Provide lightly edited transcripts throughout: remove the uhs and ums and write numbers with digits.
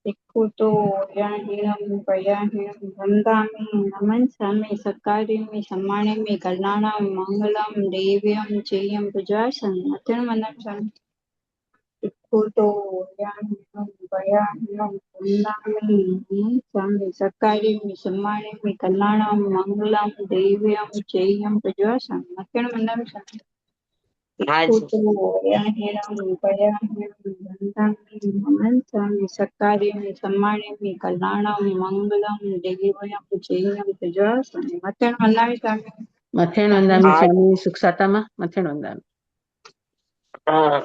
इक्कुतो याहिनं पयाहिनं वन्दामि नमन्सामि सकारिमि सम्मानिमि कल्याणं मङ्गलं देव्यं चेयं पुजासं अत्यन्वन्दं इक्कुतो याहिनं पयाहिनं वन्दामि नमन्सामि सकारिमि सम्मानिमि कल्याणं मङ्गलं देव्यं चेयं पुजासं अत्यन्वन्दं હાજી સકારી સમ્માણી કલ્યાણમ મંગલમ દેવીવયમ જયમ તેજસ મથેણ વંદામી સ્વામી મથેણ વંદામી સ્વામી સુખ સાતામાં મથેણ વંદામી. હા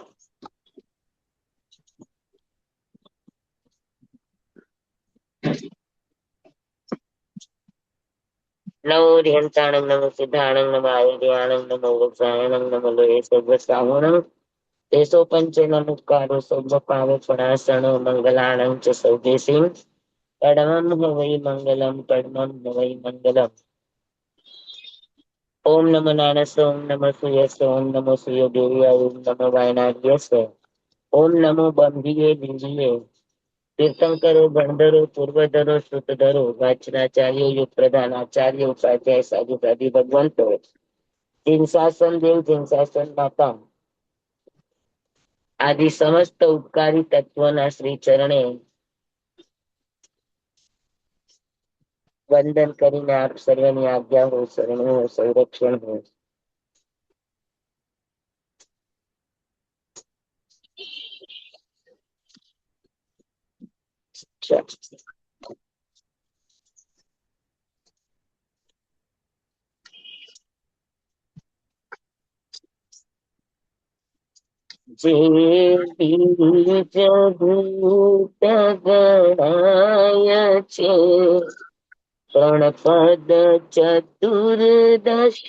નમો ધ્યાનતાણં નમો સિદ્ધાણં નમો આયુર્યાણં નમો વૃક્ષાયણં નમો લોહે સર્વસાવણં તેસો પંચેન મુક્કારો સૌભ પાવપણાસણો મંગલાણં ચ સૌદેશીં પડમં હવૈ મંગલમ પડમં હવૈ મંગલમ. ઓમ નમો નાનસ ઓમ નમો સૂયસ ઓમ નમો સૂય દેવ્યાય ઓમ નમો વાયનાડ્યસ ઓમ નમો બંધીએ બિંજીએ તીર્થંકરો ગણધરો પૂર્વધરો શ્રુતધરો વાચનાચાર્ય યુગ પ્રધાન આચાર્ય ઉપાધ્યાય સાધુદાદી ભગવંતો જીનશાસન દેવ જીનશાસન માતા આદિ સમસ્ત ઉપકારી તત્વના શ્રી ચરણે વંદન કરીને આપ સર્વની આજ્ઞા હો શરણ હો સંરક્ષણ હો. જે બીજ ભૂત ગણાય છે પ્रणपद चतुर्दश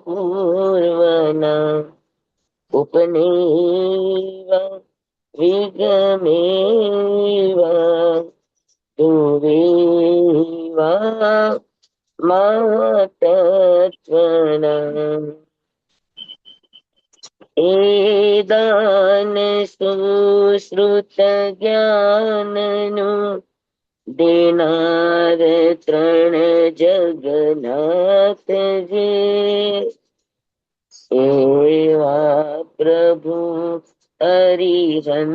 पूर्वना उपनेव विगमेव तुरेवा महतत्वना एदान सुश्रुत ज्ञाननु देनार त्रण जगन्नाथ जी एवा प्रभु हरिहंतने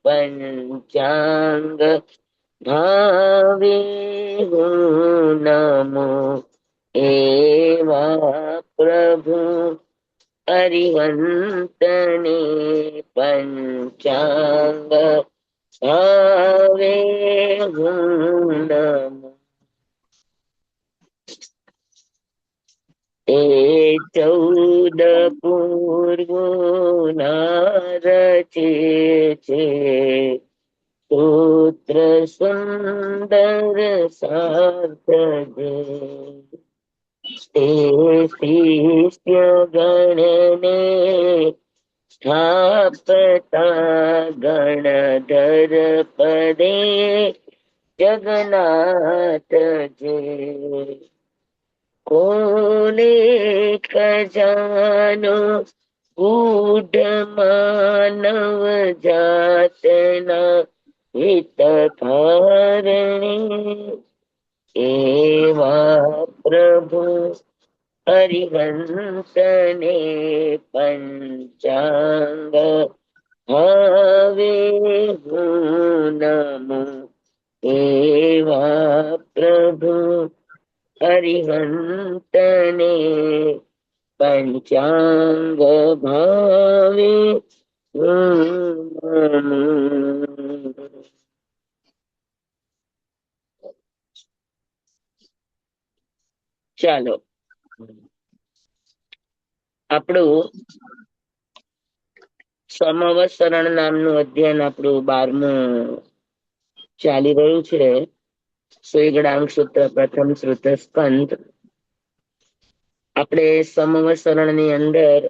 पंचांग भावे हूँ नमो एवा प्रभु हरिहंतने पंचांग भावे हूँ नमो. એ 14 પૂર્વો નારચે છે પુત્ર સુંદર સાર્થ તે શિષ્ય ગણને સ્થાપતા ગણધર પદે જગન્નાથ જે કોને ખજાનો ગૂઢ માનવ જાતના હિત કારણે એવા પ્રભુ હરિહંસને પંચાંગ હવે હું નમો એવા પ્રભુ હરિહંતને પંચાંગ ભાવે ચાલો આપણું સમવસરણ નામનું અધ્યયન આપણું 12મું ચાલી રહ્યું છે. સુઈગડાંગ સૂત્ર પ્રથમ શ્રુત સ્કંદ. આપણે સમવસરણ ની અંદર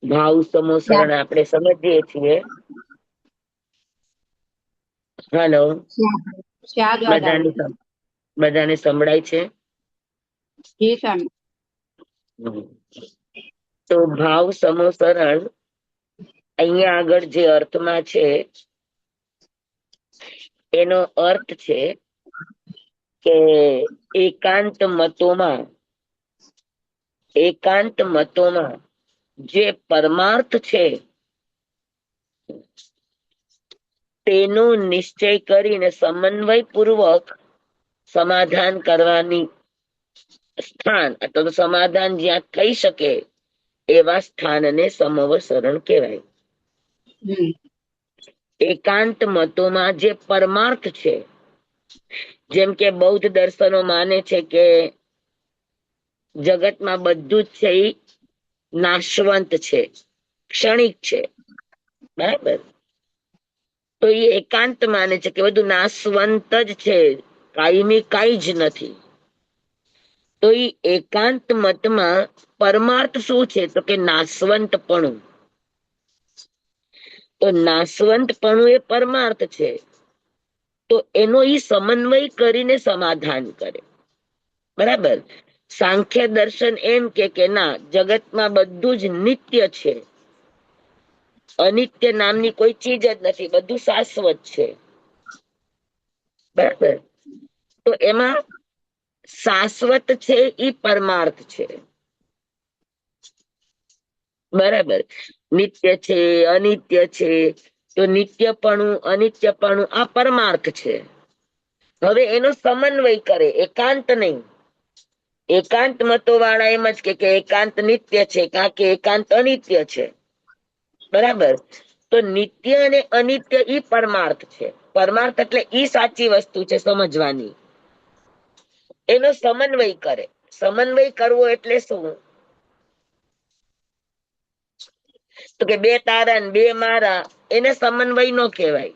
ભાવ સમોસરણ આપણે સમજીએ છીએ. હેલો, બધાને સંભળાય છે? તો ભાવ સમોસરણ અહીંયા આગળ જે અર્થમાં છે એનો અર્થ છે કે એકાંત મતોમાં જે પરમાર્થ છે તેનો નિશ્ચય કરીને સમન્વય પૂર્વક સમાધાન કરવાની સ્થાન અથવા તો સમાધાન જ્યાં થઈ શકે એવા સ્થાનને સમવસરણ કહેવાય. હમ એકાંત મતોમાં જે પરમાર્થ છે, જેમ કે બૌદ્ધ દર્શનો માને છે કે જગતમાં બધું જ છે એ નાશવંત છે, ક્ષણિક છે, બરાબર. તો એ એકાંત માને છે કે બધું નાશવંત જ છે, કાયમી કાંઈ જ નથી. તો એ એકાંત મતમાં પરમાર્થ શું છે તો કે નાશવંતપણું. તો નાશવંતપણું એ પરમાર્થ છે, તો એનો ઈ સમન્વય કરીને સમાધાન કરે, બરાબર. સાંખ્ય દર્શન એમ કે ના, જગતમાં બધું જ નિત્ય છે, અનિત્ય નામની કોઈ ચીજ જ નથી, બધું શાશ્વત છે, બરાબર. તો એમાં શાશ્વત છે ઈ પરમાર્થ છે, બરાબર. નિત્ય છે, અનિત્ય છે, તો નિત્યપણું અનિત્યપણું આ પરમાર્થ છે. હવે એનો સમન્વય કરે, એકાંત નહીં. એકાંત મતો વાળા એમ જ કે એકાંત નિત્ય છે કારણ કે એકાંત અનિત્ય છે, બરાબર. તો નિત્ય અને અનિત્ય ઈ પરમાર્થ છે. પરમાર્થ એટલે ઈ સાચી વસ્તુ છે સમજવાની. એનો સમન્વય કરે. સમન્વય કરવો એટલે શું? તો કે બે તારા ને બે મારા, એને સમન્વય નો કહેવાય.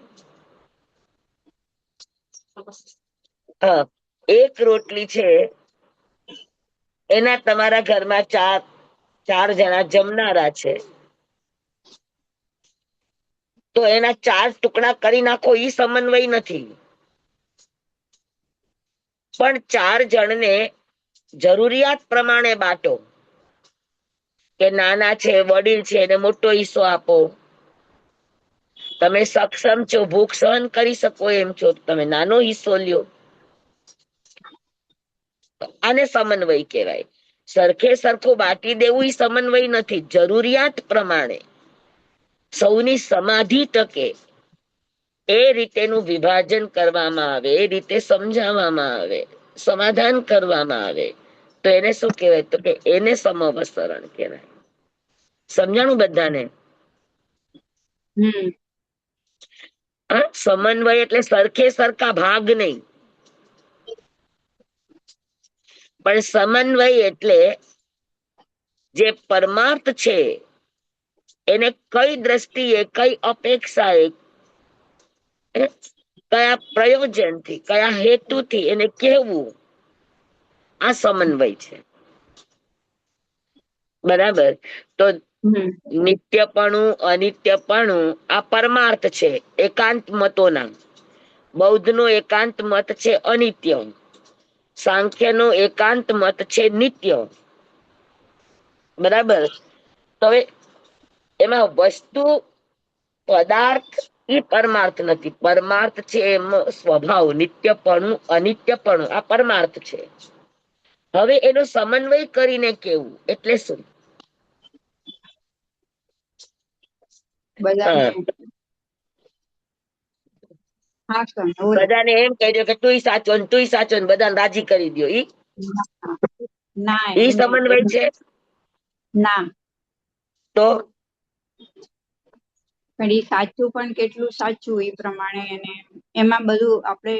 હા, એક રોટલી છે, એના તમારા ઘરમાં ચાર જણા જમનારા છે, તો એના 4 ટુકડા કરી નાખો ઈ સમન્વય નથી. પણ 4 જણને જરૂરિયાત પ્રમાણે બાંટો, કે નાના છે, વડીલ છે, એને મોટો હિસ્સો આપો. તમે સક્ષમ છો, ભૂખ સહન કરી શકો એમ છો, તમે નાનો હિસ્સો લ્યો. આને સમન્વય કહેવાય. સરખે સરખું બાટી દેવું ઈ સમન્વય નથી. જરૂરિયાત પ્રમાણે સૌની સમાધિ ટકે એ રીતેનું વિભાજન કરવામાં આવે, એ રીતે સમજાવવામાં આવે, સમાધાન કરવામાં આવે, તો એને શું કહેવાય તો કે એને સમવસરણ કહેવાય. સમજાણું બધાને? હમ સમન્વય એટલે સરખે સરખા ભાગ નહીં, પણ સમન્વય એટલે જે પરમાર્થ છે એને કઈ દ્રષ્ટિએ, કઈ અપેક્ષાએ, કયા પ્રયોજનથી, કયા હેતુથી એને કહેવું, આ સમન્વય છે, બરાબર. તો નિત્યપણું અનિત્યપણું આ પરમાર્થ છે એકાંત મતોના. બૌદ્ધનો એકાંત મત છે અનિત્ય, સાંખ્યનો એકાંત મત છે નિત્ય, બરાબર. તો હવે એમાં વસ્તુ પદાર્થ એ પરમાર્થ નથી. પરમાર્થ છે એમ સ્વભાવ, નિત્યપણું અનિત્યપણું આ પરમાર્થ છે. હવે એનો સમન્વય કરીને કેવું એટલે શું? બધાને હા સર બોલો. બધાને એમ કહી દો કે તુંય સાચો ને તુંય સાચો ને બધાને રાજી કરી દો, ના ઈ એવું સમન્વય નહીં. છે. ના, તો પણ એ સાચું પણ કેટલું સાચું એ પ્રમાણે, એને એમાં બધું આપણે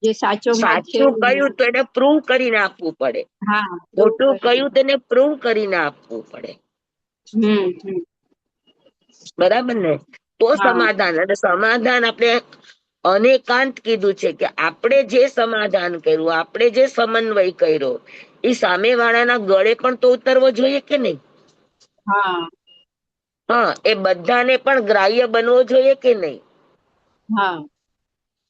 જે સાચો મત છે. સાચું કયું તો એને પ્રૂવ કરીને આપવું પડે, હા prove ખોટું કરી. કયું તેને પ્રૂવ કરીને આપવું પડે, હમ બરાબર ને? તો હા સમાધાન. અને સમાધાન આપણે અનેકાંત કીધું છે કે આપણે જે સમાધાન કર્યું, આપણે જે સમન્વય કર્યો, એ સામે વાળાના ગળે પણ તો ઉતરવો જોઈએ કે નહીં? હા હા, એ બધાને પણ ગ્રાહ્ય બનવો જોઈએ કે નહીં? હા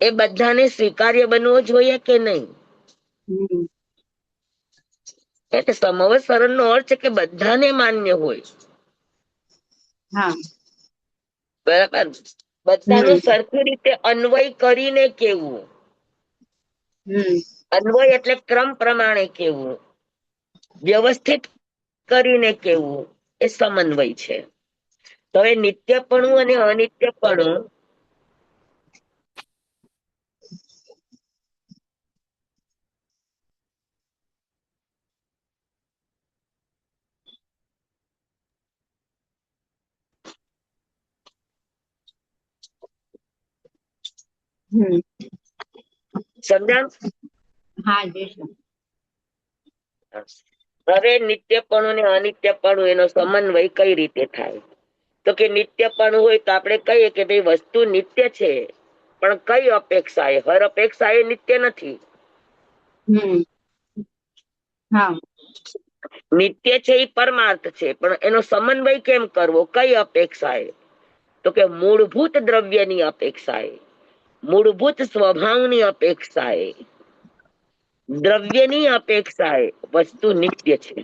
એ બધાને સ્વીકાર્ય બનવો જોઈએ કે નહીં? હમ એટલે સમવસરણ નો અર્થ છે કે બધાને માન્ય હોય, હા બરાબર. બધાનું સરખી રીતે અન્વય કરીને કેવું. અન્વય એટલે ક્રમ પ્રમાણે કેવું, વ્યવસ્થિત કરીને કેવું, એ સમન્વય છે. તો હવે નિત્યપણું અને અનિત્યપણું સમજાણ. હા જી સર. હવે નિત્યપણું ને અનિત્યપણું એનો સમન્વય કઈ રીતે થાય? તો કે નિત્યપણું હોય તો આપણે કહીએ કે ભાઈ વસ્તુ નિત્ય છે, પણ કઈ અપેક્ષાએ? હર અપેક્ષાએ નિત્ય નથી. હા નિત્ય છે એ પરમાર્થ છે, પણ એનો સમન્વય કેમ કરવો? કઈ અપેક્ષાએ? તો કે મૂળભૂત દ્રવ્યની અપેક્ષાએ, મૂળભૂત સ્વભાવની અપેક્ષાએ, દ્રવ્યની અપેક્ષાએ વસ્તુ નિત્ય છે.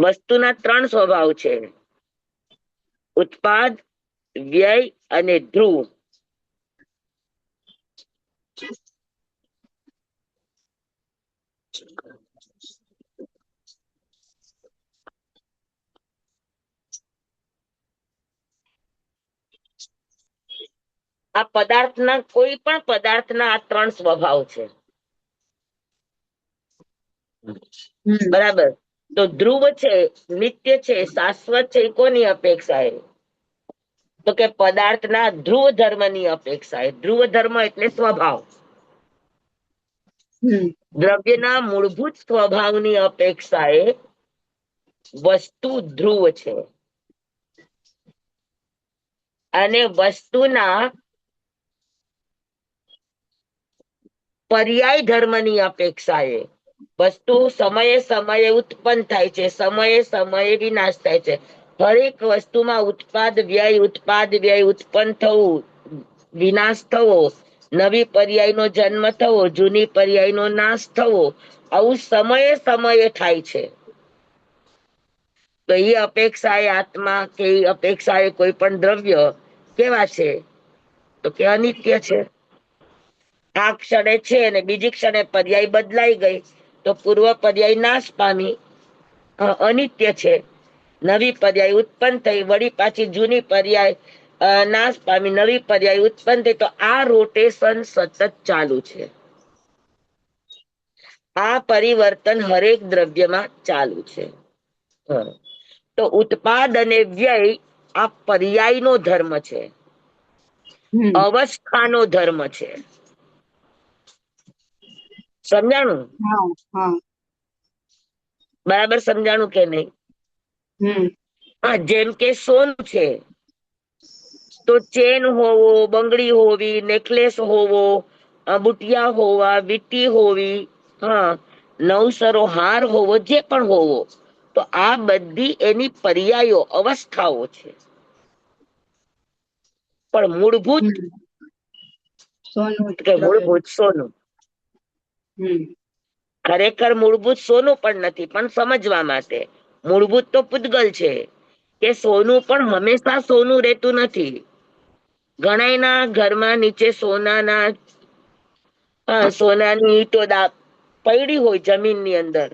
વસ્તુના 3 સ્વભાવ છે: ઉત્પાદ, વ્યય અને ધ્રુવ. આ પદાર્થના, કોઈ પણ પદાર્થના આ 3 સ્વભાવ છે. બરાબર. તો ધ્રુવ છે, નિત્ય છે, શાશ્વત છે, એ કોની અપેક્ષાએ? તો કે પદાર્થના ધ્રુવ ધર્મની અપેક્ષાએ. ધ્રુવ ધર્મ એટલે સ્વભાવ. દ્રવ્યના મૂળભૂત સ્વભાવની અપેક્ષાએ વસ્તુ ધ્રુવ છે, અને વસ્તુના પર્યાય ધર્મની અપેક્ષાએ, વસ્તુ સમયે સમયે ઉત્પન્ન થાય છે, સમયે સમયે વિનાશ થાય છે. હરેક વસ્તુમાં ઉત્પાદ વ્યય ઉત્પન્ન થવું, વિનાશ થવો, નવી પર્યાયનો જન્મ થવો, જૂની પર્યાયનો નાશ થવો, આવું સમયે સમયે થાય છે. તો એ અપેક્ષાએ આત્મા કે એ અપેક્ષાએ કોઈ પણ દ્રવ્ય કેવા છે? તો કે અનિત્ય છે. આ ક્ષણે છે અને બીજી ક્ષણે પર્યાય બદલાઈ ગઈ તો પૂર્વ પર્યાય નાશ પામી, અનિત્ય છે. નવી પર્યાય ઉત્પન્ન થઈ, વળી પાછી જૂની પર્યાય નાશ પામી, નવી પર્યાય ઉત્પન્ન થઈ. તો આ રોટેશન સતત ચાલુ છે. આ પરિવર્તન હરેક દ્રવ્યમાં ચાલુ છે. તો ઉત્પાદ અને વ્યય આ પર્યાયનો ધર્મ છે, અવસ્થાનો ધર્મ છે. સમજાણું? બરાબર સમજાણું કે નહીં? હા, જેમ કે સોનું છે, તો ચેન હોવો, બંગડી હોવી, નેકલેસ હોવો, બુટિયા હોવા, વીટી હોવી, હા, નવસરો હાર હોવો, જે પણ હોવો, તો આ બધી એની પર્યાયો, અવસ્થાઓ છે. પણ મૂળભૂત સોનું કે દ્રવ્ય. મૂળભૂત સોનું, ખરેખર મૂળભૂત સોનું પણ નથી, પણ સમજવા માટે મૂળભૂત તો પૂતગલ છે કે સોનું પણ હંમેશા સોનું રહેતું નથી. ઘણાયના ઘરમાં નીચે સોનાની ઈંટો પડી હોય જમીનની અંદર,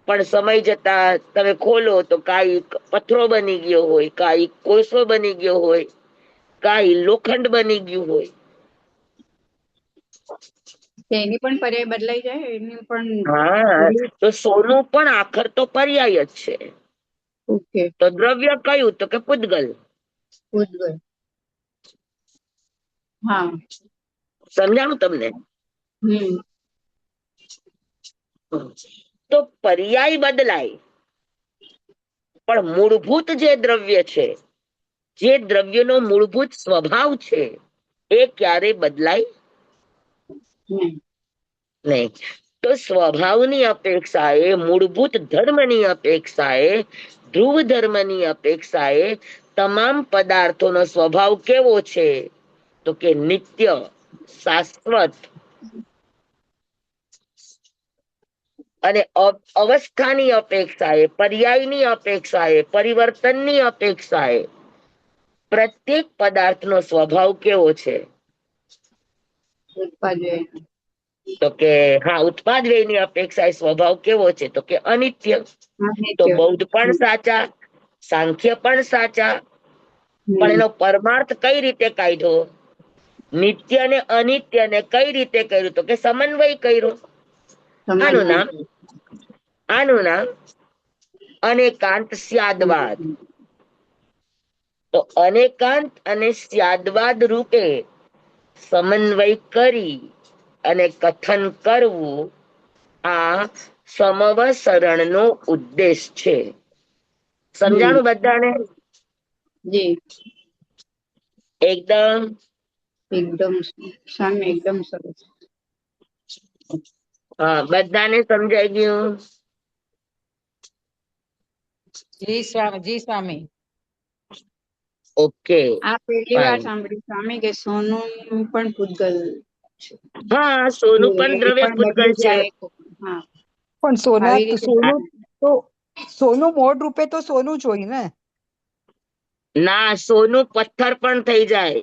પણ સમય જતા તમે ખોલો તો કાંઈ પથ્થરો બની ગયો હોય, કાંઈ કોલસો બની ગયો હોય, કાંઈ લોખંડ બની ગયું હોય. એની પણ પર્યાય બદલાઈ જાય, એની પણ. હા, તો સોનું પણ આખર તો પર્યાય જ છે. ઓકે. તો દ્રવ્ય કયું? તો કે પૂતગલ. હા. સમજાણું તમને? તો પર્યાય બદલાય, પણ મૂળભૂત જે દ્રવ્ય છે, જે દ્રવ્યનો મૂળભૂત સ્વભાવ છે, એ ક્યારે બદલાય નહીં. તો સ્વભાવની અપેક્ષાએ, મૂળભૂત ધર્મની અપેક્ષાએ, ધ્રુવ ધર્મની અપેક્ષાએ તમામ પદાર્થોનો સ્વભાવ કેવો છે? તો કે નિત્ય, શાશ્વત અને અવસ્થાની અપેક્ષાએ, પર્યાયની અપેક્ષાએ, પરિવર્તનની અપેક્ષાએ પ્રત્યેક પદાર્થનો સ્વભાવ કેવો છે? ઉત્પાદન તો કે હા, ઉત્પાદ વ્યયની અપેક્ષાએ સ્વભાવ કેવો છે? તો કે અનિત્ય. તો બૌદ્ધ પણ સાચા, સાંખ્ય પણ સાચા, પણ એનો પરમાર્થ કઈ રીતે કાઢ્યો? નિત્ય ને અનિત્ય ને કઈ રીતે કર્યું? તો કે સમન્વય કર્યો. આનું નામ અનેકાંત સ્યાદવાદ. તો અનેકાંત અને સ્યાદવાદ રૂપે સમન્વય કરી અને કથન કરવું, આ સમવસરણનો ઉદ્દેશ છે. સમજાણું બધાને? જી એકદમ એકદમ સામે એકદમ સરસ. હા, બધાને સમજાઈ ગયું? જી સ્વામી. ઓકે. આ પહેલી વાર ફાઇન. સાંભળ્યું સ્વામી કે સોનું પણ પૂતગલ છે. હા, સોનું એ પણ દ્રવ્ય પણ પૂતગલ બદલી છે. જાય. હા, પણ આવી રીતે સોનું મૂળ રૂપે તો સોનું જ હોય ને. ના, સોનું પથ્થર પણ થઈ જાય.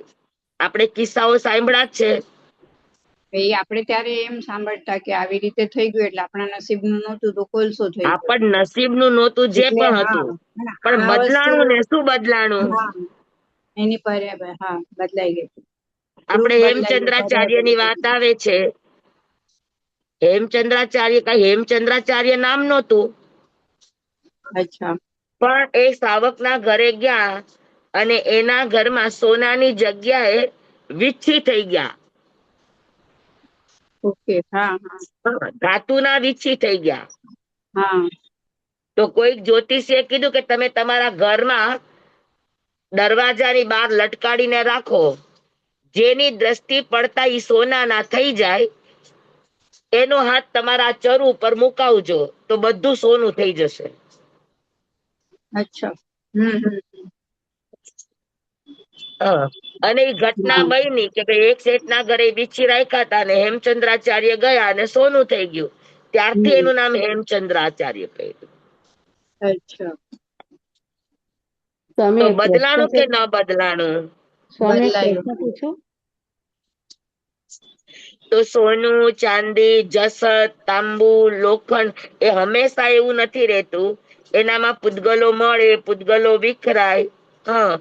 આપણે કિસ્સાઓ સાંભળ્યા જ છે. આપણે ત્યારે એમ સાંભળતા કે આવી રીતે થઈ ગયું એટલે આપણા નસીબનું નહોતું તો કોલસો થઈ આ ગયો. પણ નસીબનું નહોતું જે એટલે પણ હા, હતું, અને પણ આ વસ્તુ બદલાણું ને શું બદલાણું? હા એની પર હા બદલાઈ ગઈ. રૂપ આપણે બદલાઈ ગયું, હેમચંદ્રાચાર્યની વાત આવે છે. હેમચંદ્રાચાર્ય કઈ હેમચંદ્રાચાર્ય નામ નહોતું, અચ્છા. પણ એ સાવકના ઘરે ગયા અને એના ઘરમાં સોનાની જગ્યાએ વીછી થઈ ગયા. ઓકે. હા હા ધાતુના વીછી થઈ ગયા. હા. તો કોઈક જ્યોતિષીએ કીધું કે તમે તમારા ઘરમાં દરવાજાની બહાર લટકાડીને રાખો, જેની દ્રષ્ટિ પડતા ઈ સોનાના થઈ જાય, એનો હાથ તમારા ચરુ ઉપર મુકાવજો તો બધું સોનું થઈ જશે. અચ્છા. હમ. અને એ ઘટના હા. બની કે ભાઈ એક શેઠના ઘરે વીછી રાખ્યા હતા અને હેમચંદ્રાચાર્ય ગયા અને સોનું થઈ ગયું. ત્યારથી હમ. એનું નામ હેમચંદ્રાચાર્ય પડ્યું. અચ્છા. સ્વામી તો એક પ્રશ્ન બદલાણું છે. કે ન બદલાણું? સ્વામી એક બદલાયું. પ્રશ્ન પૂછું? તો સોનું, ચાંદી, જસત, તાંબુ, લોખંડ એ હંમેશા એવું નથી રહેતું. એનામાં પૂતગલો મળે, પૂતગલો વિખરાય. હા,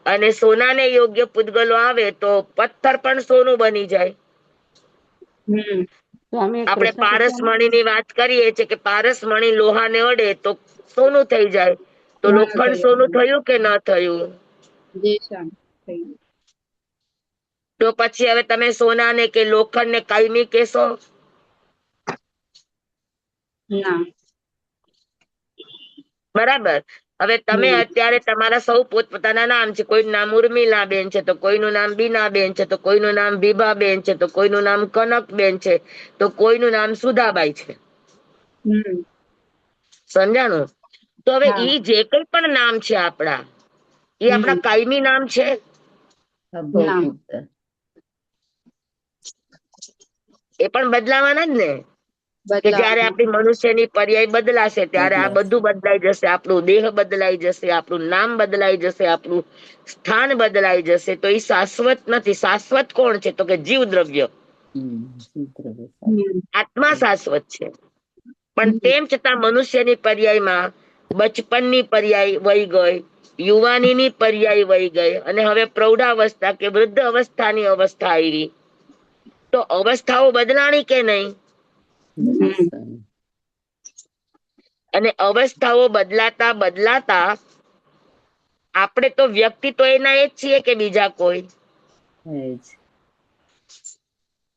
અને સોનાને યોગ્ય પૂતગલો આવે તો પથ્થર પણ સોનું બની જાય. હમ. સ્વામી એક આપણે પ્રશ્ન પૂછવાનો? પારસમણીની વાત કરીએ છીએ કે પારસમણી લોહાને અડે તો સોનું થઈ જાય. તો ઘણું લોખંડ સોનું થયું. થયું કે ન થયું? જી સાહેબ થઈ ગયું. તો પછી હવે તમે સોનાને કે લોખંડને કાયમી કહેશો? ના. બરાબર. હવે તમે હમ. અત્યારે તમારા સૌ પોતપોતાના નામ છે. કોઈનું નામ ઉર્મિલાબેન છે, તો કોઈનું નામ બીનાબેન છે, તો કોઈનું નામ બીભાબેન છે, તો કોઈનું નામ કનકબેન છે, તો કોઈનું નામ સુધાબાઈ છે. હમ. સમજાણું? તો હવે હા. ઈ જે કઈ પણ નામ છે આપણા, એ હમ. આપણા કાયમી નામ છે? ના. એ પણ બદલાવાના જ ને. કે જયારે બદલાવાનું. આપણી મનુષ્યની પર્યાય બદલાશે ત્યારે આ બધું બદલાઈ જશે. આપણું દેહ બદલાઈ જશે, આપણું નામ બદલાઈ જશે, આપણું સ્થાન બદલાઈ જશે. તો એ શાશ્વત નથી. શાશ્વત કોણ છે? તો કે જીવ દ્રવ્ય. હમ. આત્મા શાશ્વત છે. પણ હમ. તેમ છતાં મનુષ્યની પર્યાયમાં બચપનની પર્યાય વહી ગઈ, યુવાનીની પર્યાય વહી ગઈ, અને હવે પ્રૌઢાવસ્થા કે વૃદ્ધ અવસ્થાની અવસ્થા આવી. તો અવસ્થાઓ બદલાણી કે નહીં? અને અવસ્થાઓ બદલાતા બદલાતા આપણે તો વ્યક્તિ તો એના એ જ છીએ કે બીજા કોઈ?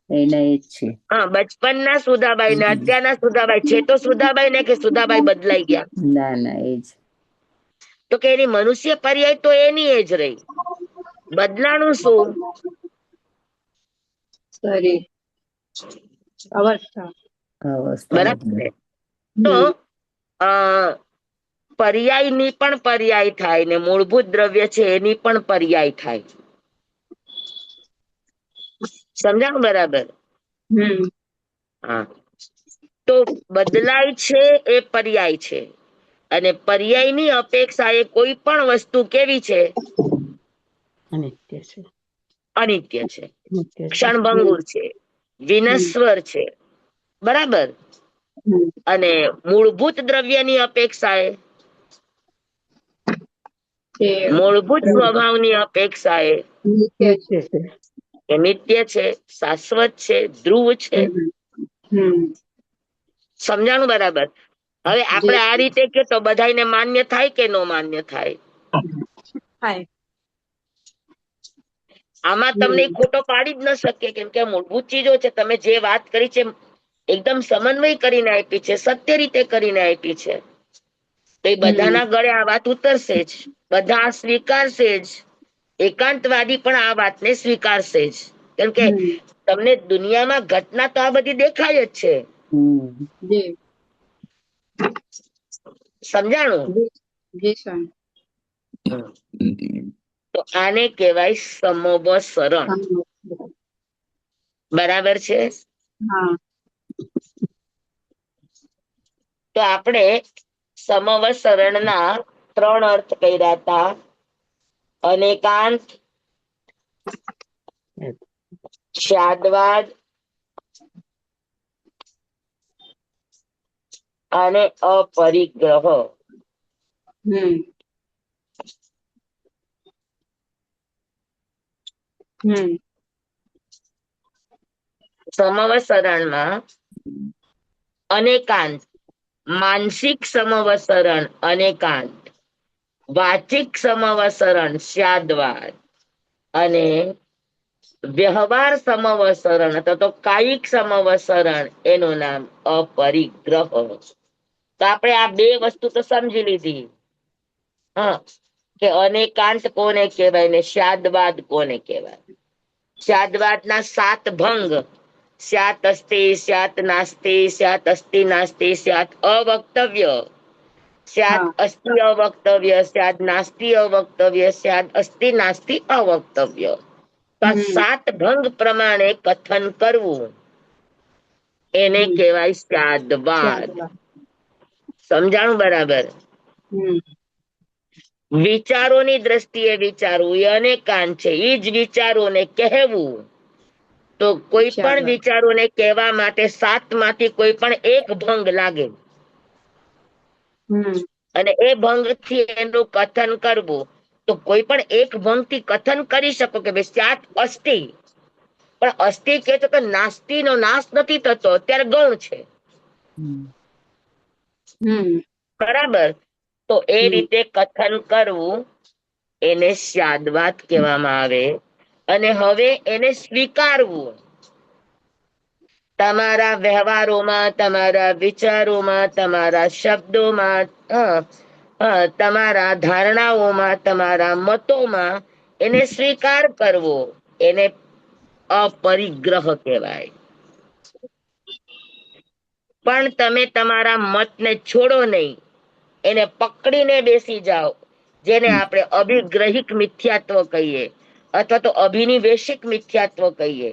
એના એ જ છે. હા, બચપનના સુધાબાઈ ને અત્યારના સુધાબાઈ છે તો સુધાબાઈ ને કે સુધાબાઈ બદલાઈ ગયા? ના એ જ. તો કે એની મનુષ્ય પર્યાય તો એની એ જ રહી. બદલાણું શું? શરીર, અવસ્થા. બરાબર ને? તો હમ. પર્યાયની પણ પર્યાય થાય ને મૂળભૂત દ્રવ્ય છે એની પણ પર્યાય થાય. સમજાણું બરાબર? હમ. હા. તો બદલાય છે એ પર્યાય છે, અને પર્યાયની અપેક્ષા એ કોઈ પણ વસ્તુ કેવી છે? અનિત્ય છે, અનિત્ય છે, નિત્ય છે. ક્ષણભંગુર છે, વિનશ્વર છે, બરાબર. હમ. અને મૂળભૂત દ્રવ્યની અપેક્ષાએ, તે મૂળભૂત સ્વભાવની અપેક્ષાએ નિત્ય છે. નિત્ય છે. એ નિત્ય છે, શાશ્વત છે, ધ્રુવ છે. હમ. હમ. સમજાણું બરાબર? હવે આપણે આ રીતે કે તો બધાને માન્ય થાય કે નો માન્ય થાય? થાય. આમાં તમને ખોટો પાડી જ ન શકે, કેમ કે મૂળભૂત ચીજો છે. તમે જે વાત કરી છે એકદમ સમન્વય કરીને આપી છે, સત્ય રીતે કરીને આપી છે. તો એ બધાના ગળે આ વાત ઉતરશે જ, બધા આ સ્વીકારશે જ. એકાંતવાદી પણ આ વાતને સ્વીકારશે જ, કેમ કે તમને દુનિયામાં ઘટના તો આ બધી દેખાય જ છે. જી સમજાણું? જી સર. તો આને કહેવાય સમવસરણ. બરાબર છે? હા. તો આપણે સમવસરણના 3 અર્થ કર્યા હતા. અનેકાંત, ક્ષાદવાદ અને અપરિગ્રહ. હમ. હમ. સમવસરણમાં અનેકાંત, માનસિક સમવસરણ અનેકાંત, વાચિક સમવસરણ ક્ષાદવાદ અને વ્યવહાર સમવસરણ અથવા તો કાયિક સમવસરણ એનું નામ અપરિગ્રહ. તો આપણે આ બે વસ્તુ તો સમજી લીધી. હા, કે અનેકાંત કોને કહેવાય ને ક્ષાદવાદ કોને કહેવાય. ક્ષાદવાદના 7 ભંગ: સ્યાત અસ્તિ, સ્યાત નાસ્તિ, સ્યાત અસ્તિ નાસ્તિ, સ્યાત અવક્તવ્ય, સ્યાત અસ્તિ અવક્તવ્ય, સ્યાત નાસ્તિ અવક્તવ્ય, સ્યાત અસ્તિ નાસ્તિ અવક્તવ્ય. તો આ 7 ભંગ પ્રમાણે કથન કરવું એને કહેવાય ક્ષાદવાદ. સમજાણું બરાબર? વિચારોની દ્રષ્ટિએ વિચારવું એ અનેકાંત છે. એ જ વિચારોને કહેવું. તો કોઈ પણ વિચારોને કહેવા માટે 7 માંથી કોઈ પણ એક ભંગ લાગે અને એ ભંગથી એનું કથન કરવું. તો કોઈ પણ એક ભંગથી કથન કરી શકો કે ભાઈ સ્યાત અસ્તિ, પણ અસ્તિ કે તો કે નાસ્તિનો નાશ નથી થતો, અત્યારે ગૌણ છે. બરાબર? તો એ રીતે કથન કરવું એને ક્ષાદવાદ કહેવામાં આવે. અને હવે એને સ્વીકારવું. તમારા વ્યવહારોમાં, તમારા વિચારોમાં, તમારા શબ્દોમાં, તમારા ધારણાઓમાં, તમારા મતોમાં એને સ્વીકાર કરવો એને અપરિગ્રહ કહેવાય. પણ તમે તમારા મતને છોડો નહીં, એને પકડીને બેસી જાઓ, જેને આપણે અભિગ્રહિક મિથ્યાત્વ કહીએ અથવા તો અભિનિવેશિક મિથ્યાત્વ કહીએ.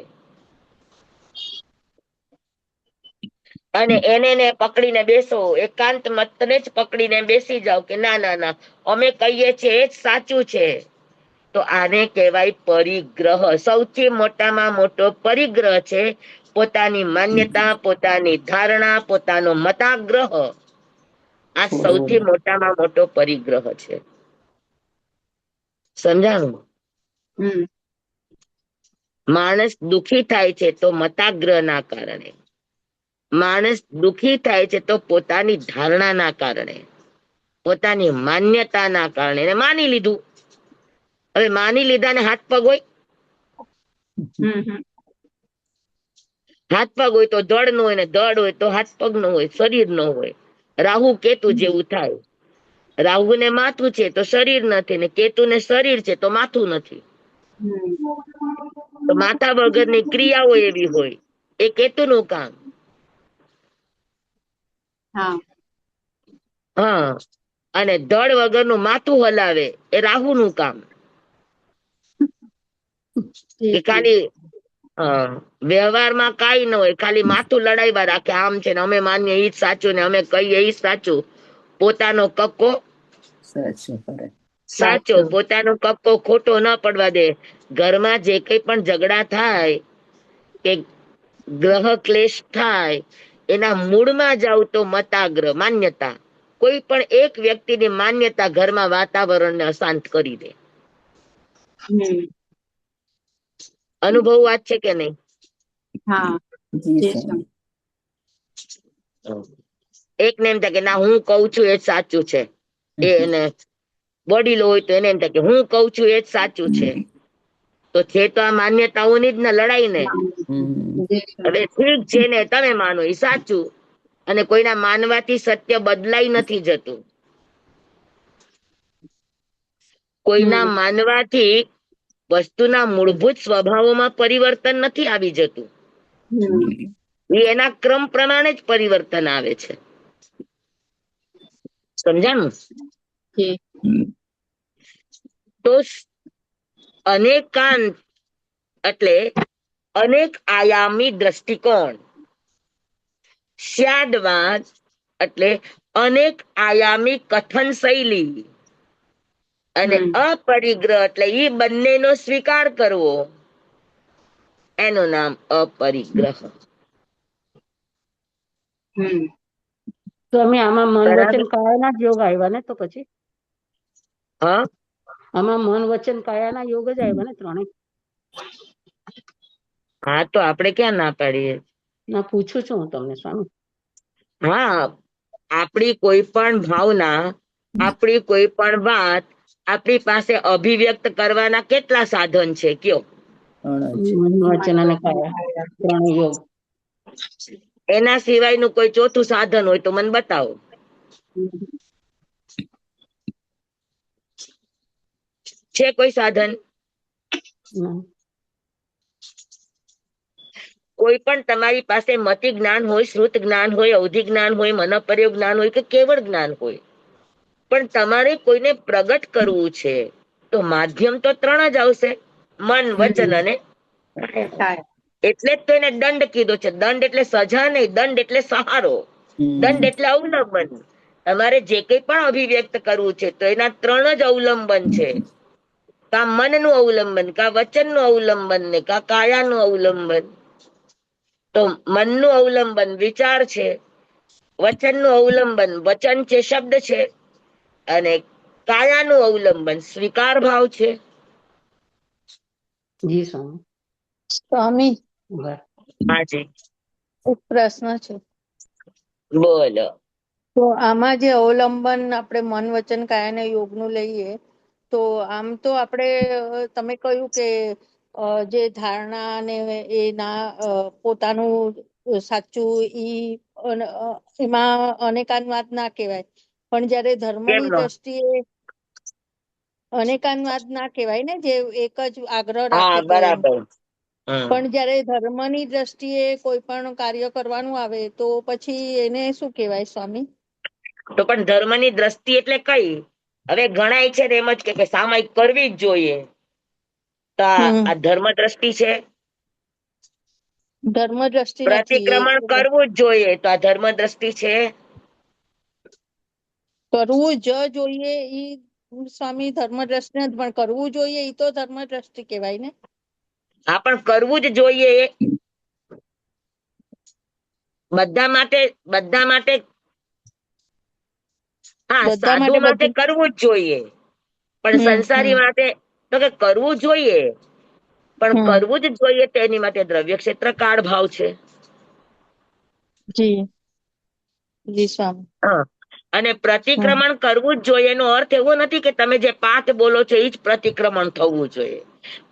અને એને પકડીને બેસો, એકાંત મતને જ પકડીને બેસી જાઓ કે ના ના ના અમે કહીએ છીએ એ જ સાચું છે. તો આને કહેવાય પરિગ્રહ. સૌથી મોટામાં મોટો પરિગ્રહ છે પોતાની માન્યતા, પોતાની ધારણા, પોતાનો મતાગ્રહ. આ સૌથી મોટામાં મોટો પરિગ્રહ છે. સમજાણું? માણસ દુખી થાય છે તો મતાગ્રહના કારણે. માણસ દુખી થાય છે તો પોતાની ધારણાના કારણે, પોતાની માન્યતાના કારણે. એને માની લીધું. હવે માની લીધા ને હાથ પગ હોય? હાથ પગ હોય તો ધડ નો હોય, ને ધડ હોય તો હાથ પગ નો હોય, શરીર નો હોય. રાહુ કેતુ જેવું થાય. રાહુ ને માથું છે તો શરીર નથી, ને કેતુ ને શરીર છે તો માથું નથી. તો માથા વગરની ક્રિયાઓ એવી હોય, એ કેતુનું કામ. હા, અને ધડ વગરનું માથું હલાવે એ રાહુનું કામ. કે ખાલી વ્યવહારમાં કાઈ ન હોય, ખાલી માથું લડાઈવા રાખે, આમ છે ને અમે માનીએ ઈ જ સાચું ને અમે કહીએ ઈ જ સાચું. પોતાનો કક્કો સાચું કરે. સાચો, પોતાનો કક્કો ખોટો ન પડવા દે. ઘરમાં જે કઈ પણ ઝઘડા થાય કે ગ્રહ ક્લેશ થાય, એના મૂળમાં જાવ તો મતાગ્રહ, માન્યતા. કોઈ પણ એક વ્યક્તિની માન્યતા ઘરમાં વાતાવરણને અશાંત કરી દે. હમ અનુભવ વાત છે કે નહીં? હા જી જી સ્વામી. સ્વામી. એકને એમ થાય કે ના, હું કઉ છું એ જ સાચું છે. એને વડીલો હોય તો એને એમ થાય કે હું કઉ છું એ જ સાચું છે. તો છે તો આ માન્યતાઓની જ ને લડાઈ ને. જી સ્વામી. હવે ઠીક છે ને, તમે માનો એ સાચું, અને કોઈના માનવાથી સત્ય બદલાઈ નથી જતું. કોઈના માનવાથી વસ્તુના મૂળભૂત સ્વભાવોમાં પરિવર્તન નથી આવી જતું. એ એના ક્રમ પ્રમાણે જ પરિવર્તન આવે છે. સમજાણું? જી. તો અનેકાંત એટલે અનેક આયામી દ્રષ્ટિકોણ. શ્યાદવાદ એટલે અનેક આયામી કથન શૈલી. અને અપરિગ્રહ એટલે એ બંનેનો સ્વીકાર કરવો, એનું નામ અપરિગ્રહ. સ્વામી, આમાં મન બરાબર? વચન કાયાના જ યોગ આવ્યા ને? તો પછી હા, આમાં મન વચન કાયાના યોગ જ આવ્યા ને ત્રણેય? હા, તો આપણે ક્યાં ના પાડીએ? ના, પૂછું છું હું તમને સ્વામી. હા, આપણી કોઈ પણ ભાવના, આપણી કોઈ પણ વાત, આપણી પાસે અભિવ્યક્ત કરવાના કેટલા સાધન છે કયો? મન વચન અને કાયા ત્રણેય યોગ. એના સિવાયનું કોઈ ચોથું સાધન હોય તો મને બતાવો. છે કોઈ સાધન? ના. કોઈ પણ તમારી પાસે મતિ જ્ઞાન હોય, શ્રુત જ્ઞાન હોય, અવધિ જ્ઞાન હોય, મનોપર્યોગ જ્ઞાન હોય કે કેવળ જ્ઞાન હોય, પણ તમારે કોઈને પ્રગટ કરવું છે તો માધ્યમ તો ત્રણ જ આવશે: મન, વચન અને કાયા. એટલે જ તો એને દંડ કીધો છે. દંડ એટલે સજા નહીં, દંડ એટલે સહારો, દંડ એટલે અવલંબન. તમારે જે કંઈ પણ અભિવ્યક્ત કરવું છે તો એના ત્રણ જ અવલંબન છે: કા મનનું અવલંબન, કા વચનનું અવલંબન, ને કા કાયાનું અવલંબન. તો મનનું અવલંબન વિચાર છે, વચનનું અવલંબન વચન છે, શબ્દ છે, અને કાયાનું અવલંબન સ્વીકાર ભાવ છે. જી સ્વામી. સ્વામી, બરાબર. હાજી, એક પ્રશ્ન છે. બોલો. તો આમાં જે અવલંબન આપણે મન વચન કાયા ને યોગનું લઈએ, તો આમ તો આપણે તમે કહ્યું કે જે ધારણા ને એના પોતાનું સાચું એમાં અનેકાનવાદ ના કહેવાય, પણ જ્યારે કેમ ધર્મની નો? દ્રષ્ટિએ અનેકાનવાદ ના કહેવાય ને, જે એક જ આગ્રહ હા, રાખે તો એમ. બરાબર. પણ જ્યારે ધર્મની દ્રષ્ટિએ કોઈ પણ કાર્ય કરવાનું આવે તો પછી એને શું કહેવાય સ્વામી? તો પણ ધર્મની દ્રષ્ટિ એટલે કઈ? હવે ગણાય છે ને એમ જ કે સામાયિક કરવી જ જોઈએ, તો આ ધર્મ દ્રષ્ટિ છે. ધર્મ દ્રષ્ટિ નથી. પ્રતિક્રમણ કરવું જ જોઈએ, તો આ ધર્મ દ્રષ્ટિ છે. કરવું જ જોઈએ ઈ સ્વામી ધર્મ દ્રષ્ટિ નથી, પણ કરવું જોઈએ ઈ તો ધર્મ દ્રષ્ટિ કહેવાય ને. હા, પણ કરવું જ જોઈએ બધા માટે. બધા માટે હા, બધા સાધુ માટે બધું કરવું જ જોઈએ, પણ સંસારી માટે તો કે કરવું જોઈએ, પણ કરવું જ જોઈએ તેની માટે દ્રવ્ય ક્ષેત્ર કાળ ભાવ છે. જી જી સ્વામી. હા, અને પ્રતિક્રમણ કરવું જ જોઈએ એનો અર્થ એવો નથી કે તમે જે પાઠ બોલો છો એ જ પ્રતિક્રમણ થવું જોઈએ.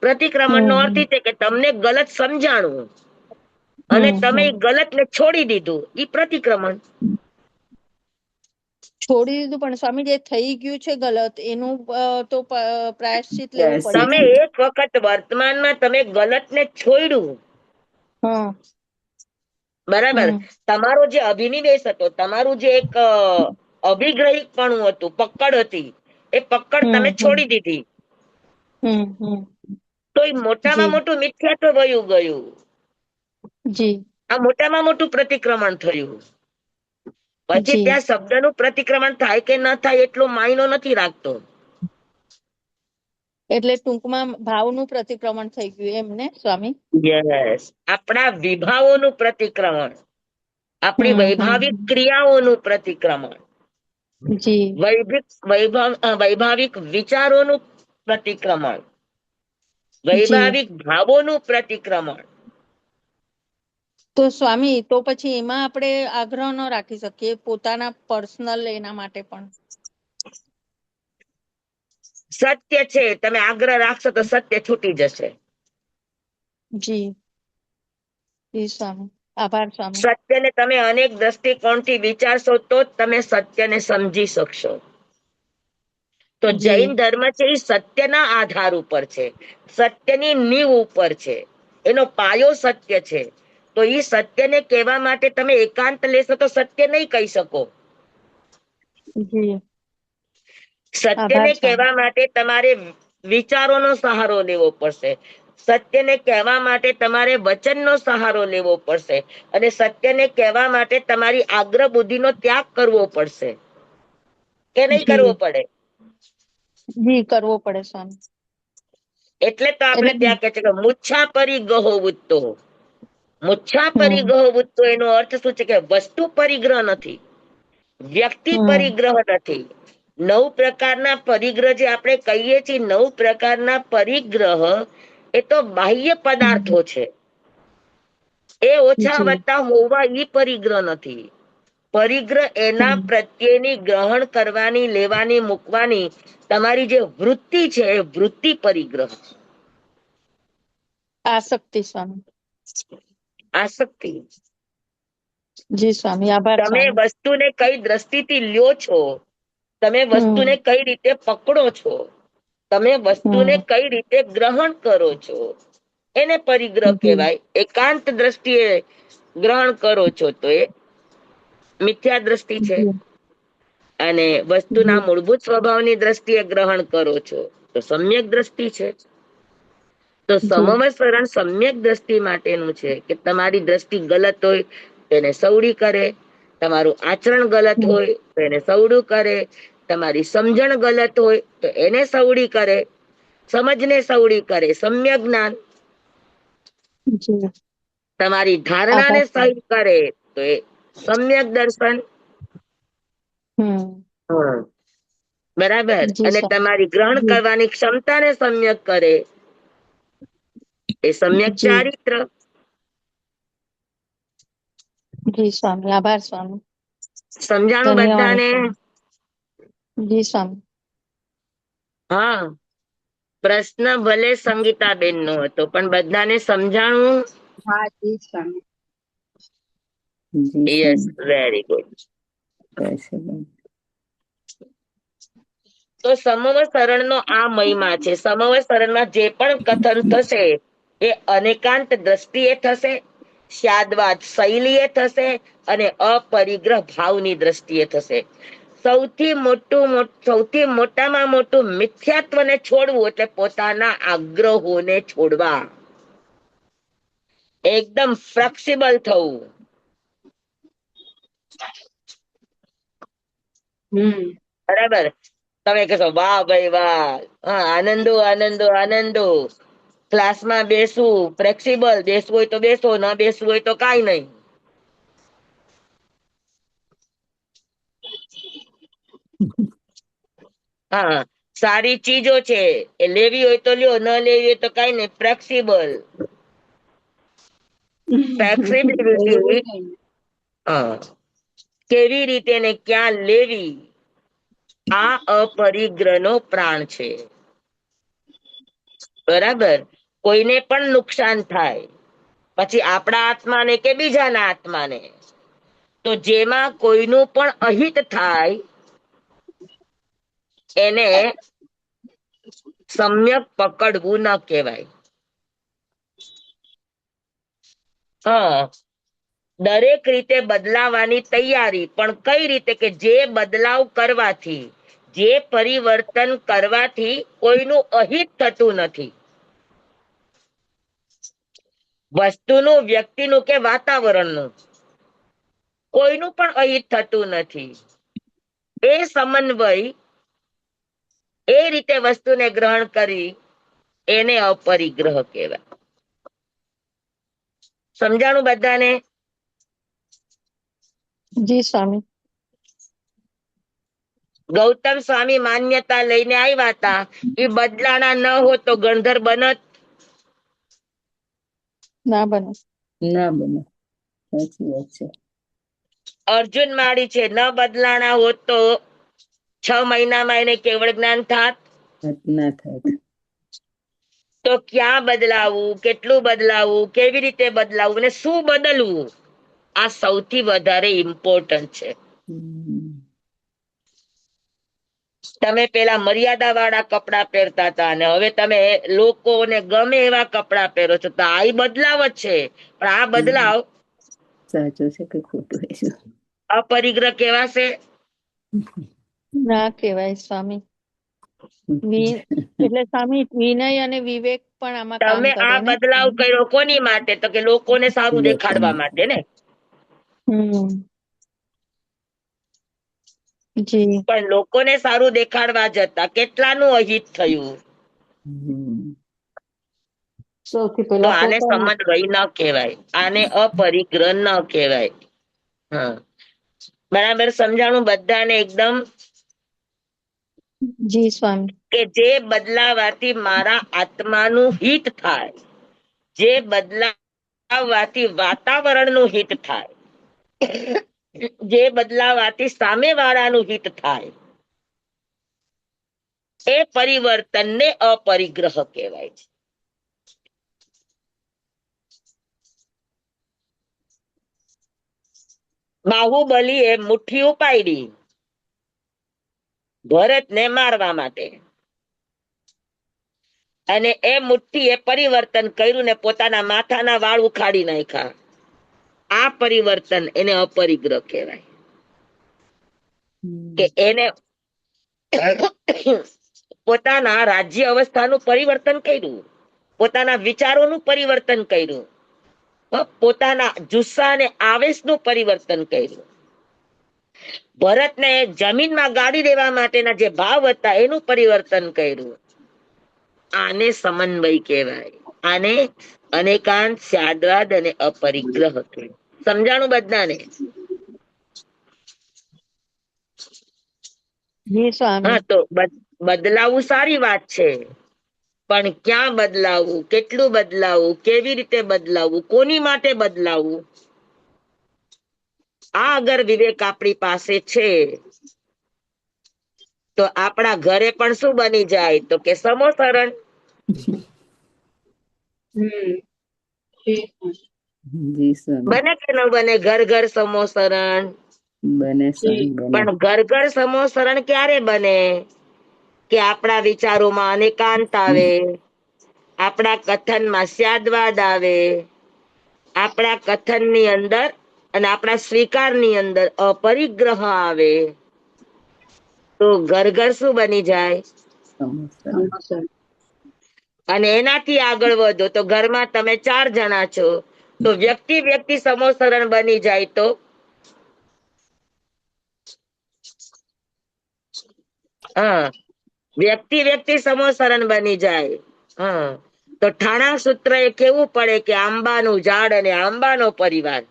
પ્રતિક્રમણ નો અર્થ એ છે કે તમને ગલત સમજાણું અને તમે ગલત ને છોડી દીધું, ઈ પ્રતિક્રમણ. છોડી દીધું, પણ સ્વામી જે થઈ ગયું છે ગલત એનું તો પ્રાયશ્ચિત લેવું પડે તમે ને. એક વખત વર્તમાનમાં તમે ગલત ને છોડ્યું, હા. બરાબર. તમારો જે અભિનિવેશ હતો, તમારું જે એક અભિગ્રહિક પણ હતું, પકડ હતી, એ પકડ તમે છોડી દીધી, તો એ મોટામાં જી મોટું મિથ્યાત્વ વયું ગયું. જી આ મોટામાં મોટું પ્રતિક્રમણ થયું. પછી જી ત્યાં શબ્દનું પ્રતિક્રમણ થાય કે ન થાય એટલો માયનો નથી રાખતો. એટલે ટૂંકમાં ભાવનું પ્રતિક્રમણ થઈ ગયું એમ ને સ્વામી? યસ, આપણા વિભાવોનું પ્રતિક્રમણ, આપણી વૈભાવિક ક્રિયાઓનું પ્રતિક્રમણ, જી વૈભાવિક વિચારોનું પ્રતિક્રમણ, વૈભાવિક ભાવોનું પ્રતિક્રમણ. તો સ્વામી તો પછી એમાં આપણે આગ્રહ ન રાખી શકીએ પોતાના પર્સનલ એના માટે પણ? સત્ય છે, તમે આગ્રહ રાખશો તો સત્ય છૂટી જશે. જી જી સ્વામી, આભાર સ્વામી. સત્યને તમે અનેક દ્રષ્ટિકોણથી વિચારશો તો જ તમે સત્યને સમજી શકશો. તો જી. જૈન ધર્મ છે એ સત્યના આધાર ઉપર છે, સત્યની નીવ ઉપર છે, એનો પાયો સત્ય છે. તો એ સત્યને કહેવા માટે તમે એકાંત લેશો તો સત્ય નહીં કહી શકો. જી સત્યને આભાર સ્વામી. કહેવા માટે તમારે વિચારોનો સહારો લેવો પડશે, સત્યને કહેવા માટે તમારે વચનનો સહારો લેવો પડશે, અને સત્યને કહેવા માટે તમારી આગ્રહ બુદ્ધિનો ત્યાગ કરવો પડશે. કે નહીં કરવો પડે? જી કરવો પડે સ્વામી. એટલે તો આપણે એટલે ત્યાં કહે છે કે મુચ્છા પરિગહો વૃત્તો. મુચ્છા હમ. પરિગહો વૃત્તો એનો અર્થ શું છે? કે વસ્તુ પરિગ્રહ નથી, વ્યક્તિ પરિગ્રહ નથી. 9 પ્રકારના પરિગ્રહ જે આપણે કહીએ છીએ, 9 પ્રકારના પરિગ્રહ એ તો બાહ્ય પદાર્થો છે. એ ઓછા જી. વત્તા હોવા ઈ પરિગ્રહ નથી. પરિગ્રહ એના પ્રત્યેની ગ્રહણ કરવાની, લેવાની, મૂકવાની તમારી જે વૃત્તિ છે એ વૃત્તિ પરિગ્રહ છે. આસક્તિ સ્વામી. આસક્તિ. જી સ્વામી, આભાર તમે સ્વામી. વસ્તુને કઈ દ્રષ્ટિથી લ્યો છો, તમે વસ્તુને કઈ રીતે પકડો છો, તમે વસ્તુને કઈ રીતે ગ્રહણ કરો છો, એને પરિગ્રહ કહેવાય. એકાંત દ્રષ્ટિએ ગ્રહણ કરો છો તો એ મિથ્યા દ્રષ્ટિ છે, અને વસ્તુના મૂળભૂત સ્વભાવની દ્રષ્ટિએ ગ્રહણ કરો છો તો સમ્યક દ્રષ્ટિ છે. તો સમવસરણ સમ્યક દ્રષ્ટિ માટેનું છે કે તમારી દ્રષ્ટિ ગલત હોય તેને સવડી કરે, તમારું આચરણ ગલત હોય તો એને સવડું કરે, તમારી સમજણ ગલત હોય તો એને સવડી કરે, સમજને સવડી કરે સમ્યક જ્ઞાન, જી તમારી ધારણાને આભાર સહી સ્વામી. કરે તો એ સમ્યક દર્શન. બરાબર. જી અને સ્વામી. તમારી ગ્રહણ કરવાની ક્ષમતાને સમ્યક કરે એ સમ્યક જી ચારિત્ર. જી સ્વામી, આભાર સ્વામી. સમજાણું ધન્યવાદ બધાને? સ્વામી. જી સ્વામી. હા, પ્રશ્ન ભલે સંગીતાબેન નો હતો પણ બધાને સમજાણું? હા જી સ્વામી. જી યસ, સ્વામી. Very good. જય શ્રી રામ. તો સમવસરણનો આ મહિમા છે. સમવસરણમાં જે પણ કથન થશે એ અનેકાંત દ્રષ્ટિએ થશે, સ્યાદવાદ શૈલીએ થશે, અને અપરિગ્રહ ભાવની દ્રષ્ટિએ થશે. સૌથી મોટામાં મોટું મિથ્યાત્વને છોડવું એટલે પોતાના આગ્રહોને છોડવા, એકદમ ફ્લેક્સિબલ થવું. બરાબર. તમે કહેશો વાહ ભાઈ વાહ, હા, આનંદો આનંદો આનંદો, ક્લાસમાં બેસવું, ફ્લેક્સિબલ, બેસવું હોય તો બેસો, ના બેસવું હોય તો કાંઈ નહીં. હા, સારી ચીજો છે એ લેવી હોય તો લ્યો, ન લેવી હોય તો કાંઈ નહીં, ફ્લેક્સિબલ. એવું ફ્લેક્સિબિલિટી. નહીં. હા, કેવી રીતે ને ક્યાં લેવી, આ અપરિગ્રહનો પ્રાણ છે. બરાબર. કોઈને પણ નુકસાન થાય, પછી આપણા આત્માને કે બીજાના આત્માને, તો જેમાં કોઈનું પણ અહિત થાય એને સમ્યક પકડવું ન કહેવાય. હા, દરેક રીતે બદલાવાની તૈયારી, પણ કઈ રીતે? કે જે બદલાવ કરવાથી, જે પરિવર્તન કરવાથી કોઈનું અહિત થતું નથી, વસ્તુનું, વ્યક્તિનું કે વાતાવરણનું કોઈનું પણ અહિત થતું નથી, એ સમન્વય, એ રીતે વસ્તુને ગ્રહણ કરી એને અપરિગ્રહ કહેવાય. સમજાણું બધાને? જી સ્વામી. ગૌતમ સ્વામી માન્યતા લઈને આવ્યા હતા એ બદલાણા ન હોત તો ગણધર બનત? ના બને. ના બને. સાચી વાત છે. અર્જુન માળી છે, ન બદલાણા હોત તો 6 મહિનામાં એને કેવળ જ્ઞાન થાત? ના થાય. તો ક્યાં બદલાવું, કેટલું બદલાવું, કેવી રીતે બદલાવું અને શું બદલવું, આ સૌથી વધારે ઇમ્પોર્ટન્ટ છે. તમે પેલા મર્યાદા વાળા કપડા પહેરતા હતા અને હવે તમે લોકોને ગમે એવા કપડા પહેરો છો, તો આ બદલાવ જ છે. પણ આ બદલાવ સાચું છે કે ખોટું છે? અપરિગ્રહ કહેવાશે? ના કહેવાય સ્વામી. એટલે સ્વામી વિનય અને વિવેક પણ આમાં કામ તમે કરે આ ને. બદલાવ કર્યો કોની માટે? તો કે લોકોને સારું દેખાડવા માટે ને. જી. પણ લોકોને સારું દેખાડવા જતા કેટલાનું અહિત થયું? સૌથી તો પહેલા આને પોતાનું. સમન્વય ન કહેવાય, આને અપરિગ્રહ ન કહેવાય. હા, બરાબર સમજાણું બધાને એકદમ? જી સ્વામી. કે જે બદલાવાથી મારા આત્માનું હિત થાય, જે બદલાવાથી વાતાવરણનું હિત થાય, જે બદલાવાથી સામેવાળાનું હિત થાય, એ પરિવર્તનને અપરિગ્રહ કહેવાય છે. બાહુબલીએ મુઠ્ઠી ઉપાડી ભરતને મારવા માટે, અને એ મુઠ્ઠીએ પરિવર્તન કર્યું ને પોતાના માથાના વાળ ઉખાડી નાખ્યા. આ પરિવર્તન એને અપરિગ્રહ કહેવાય. કે એને પોતાના રાજ્ય અવસ્થાનું પરિવર્તન કર્યું, પોતાના વિચારોનું પરિવર્તન કર્યું, પોતાના જુસ્સા અને આવેશનું પરિવર્તન કર્યું. ભરતને જમીનમાં ગાડી દેવા માટેના જે ભાવ હતા એનું પરિવર્તન કર્યું. આને સમન્વય કહેવાય. આને અનેકાંત, સ્યાદવાદ અને અપરિગ્રહ કહેવાય. સમજાણું બધાને? જી સ્વામી. હા, તો બદલાવું સારી વાત છે, પણ ક્યાં બદલાવું, કેટલું બદલાવું, કેવી રીતે બદલાવું, કોની માટે બદલાવું, આ અગર વિવેક આપણી પાસે છે તો આપણા ઘરે પણ શું બની જાય? તો કે સમોસરણ. જી સ્વામી. બને કે ન બને? ઘર ઘર સમોસરણ બને સ્વામી, બને. પણ ઘર ઘર સમોસરણ ક્યારે બને? કે આપણા વિચારોમાં અનેકાંત આવે, આપણા કથનમાં સ્યાદવાદ આવે, આપણા કથનની અંદર અને આપણા સ્વીકારની અંદર અપરિગ્રહ આવે, તો ઘર ઘર શું બની જાય? સમોસા. અને એનાથી આગળ વધો તો ઘરમાં તમે 4 જણા છો, તો વ્યક્તિ વ્યક્તિ સમોસરણ બની જાય તો હા, વ્યક્તિ વ્યક્તિ સમોસરણ બની જાય. હા, તો ઠાણા સૂત્ર એ કેવું પડે કે આંબાનું ઝાડ અને આંબાનો પરિવાર.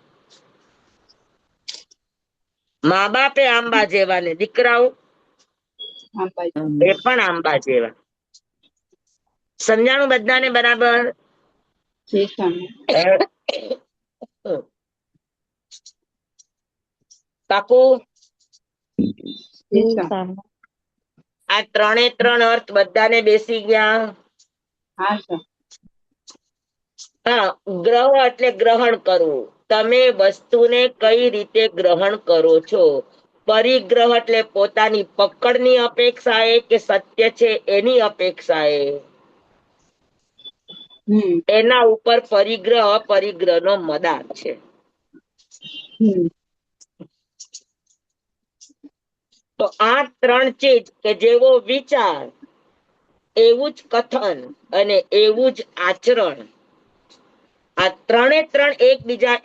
મા બાપે આંબા જેવા ને દીકરાઓ એ પણ આંબા જેવા. સમજાણું બધાને બરાબર? પાકું? જી સ્વામી. આ 3 અર્થ બધાને બેસી ગયા? હા, ગ્રહ એટલે ગ્રહણ કરવું. તમે વસ્તુને કઈ રીતે ગ્રહણ કરો છો? પરિગ્રહ એટલે પોતાની પકડની અપેક્ષાએ કે સત્ય છે એની અપેક્ષાએ, એના ઉપર પરિગ્રહ અપરિગ્રહ નો મદાર છે. તો આ 3 ચીજ કે જેવો વિચાર એવું જ કથન અને એવું જ આચરણ, આ 3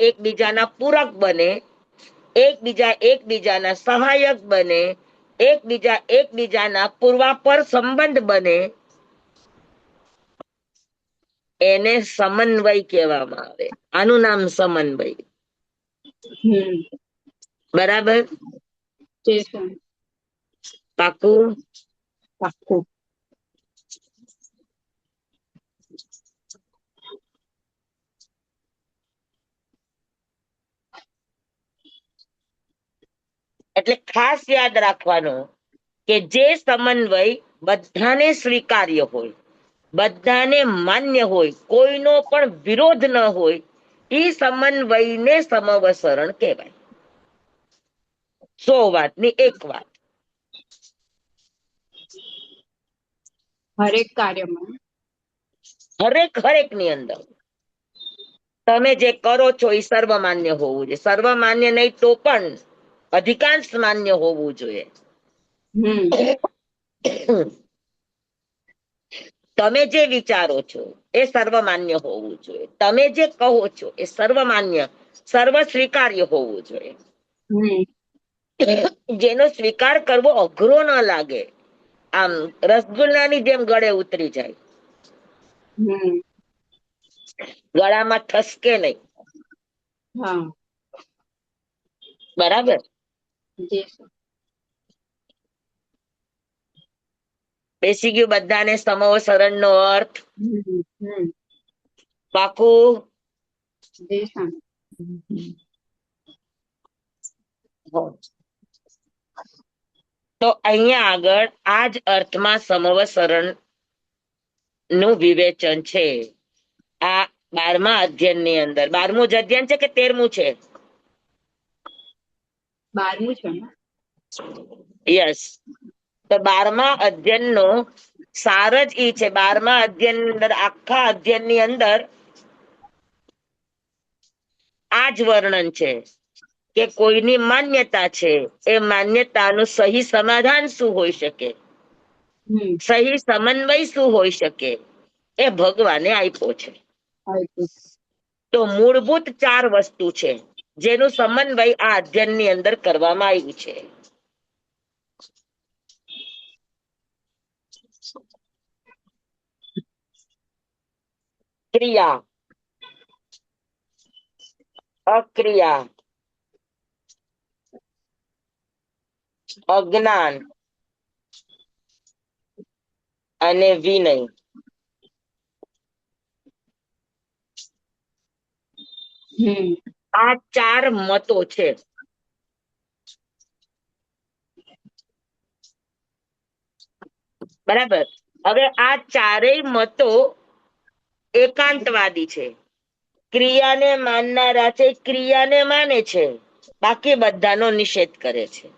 એકબીજાના પૂરક બને, એકબીજાના સહાયક બને, એકબીજાના પૂર્વાપર સંબંધ બને, એને સમન્વય કહેવામાં આવે. આનું નામ સમન્વય. બરાબર? જી સ્વામી. પાકું? પાક્કું. એટલે ખાસ યાદ રાખવાનું કે જે સમન્વય બધાને સ્વીકાર્ય હોય, બધાને માન્ય હોય, કોઈનો પણ વિરોધ ન હોય, એ સમન્વયને સમવસરણ કહેવાય. 100 વાતની એક વાત. હરેક કાર્યમાં. હરેક ની અંદર તમે જે કરો છો એ સર્વમાન્ય હોવું જોઈએ. સર્વમાન્ય નહીં તો પણ અધિકાંશ માન્ય હોવું જોઈએ. તમે જે વિચારો છો એ સર્વમાન્ય હોવું જોઈએ. તમે જે કહો છો એ સર્વમાન્ય, સર્વ સ્વીકાર્ય હોવું જોઈએ. જેનો સ્વીકાર કરવો અઘરો ન લાગે, આમ રસગુલ્લાની જેમ ગળે ઉતરી જાય, ગળામાં ઠસકે નહીં. હા. બરાબર? જી સ્વામી. બેસી ગયું બધાને સમવસરણ નો અર્થ? પાકું? જી સ્વામી. તો અહીંયા આગળ આ જ અર્થમાં સમવસરણ નું વિવેચન છે. આ 12મા અધ્યયનની અંદર. 12મું જ અધ્યયન છે કે 13મું છે? 12મું છે ને? યસ. તો 12મા અધ્યયનનો સાર જ ઈ છે. 12મા અધ્યયનની અંદર, આખા અધ્યયનની અંદર આ જ વર્ણન છે કે કોઈની માન્યતા છે, એ માન્યતાનું સહી સમાધાન શું હોઈ શકે, સહી સમન્વય શું હોઈ શકે, એ ભગવાને આપ્યો છે. તો મૂળભૂત 4 વસ્તુ છે જેનું સમન્વય આ અધ્યયનની અંદર કરવામાં આવ્યું છે. ક્રિયા, અક્રિયા, અજ્ઞાન અને વિનય. આ 4 મતો છે. બરાબર? હવે આ 4 મતો એકાંતવાદી છે. ક્રિયાને માનનારા છે, ક્રિયાને માને છે, બાકી બધાનો નિષેધ કરે છે.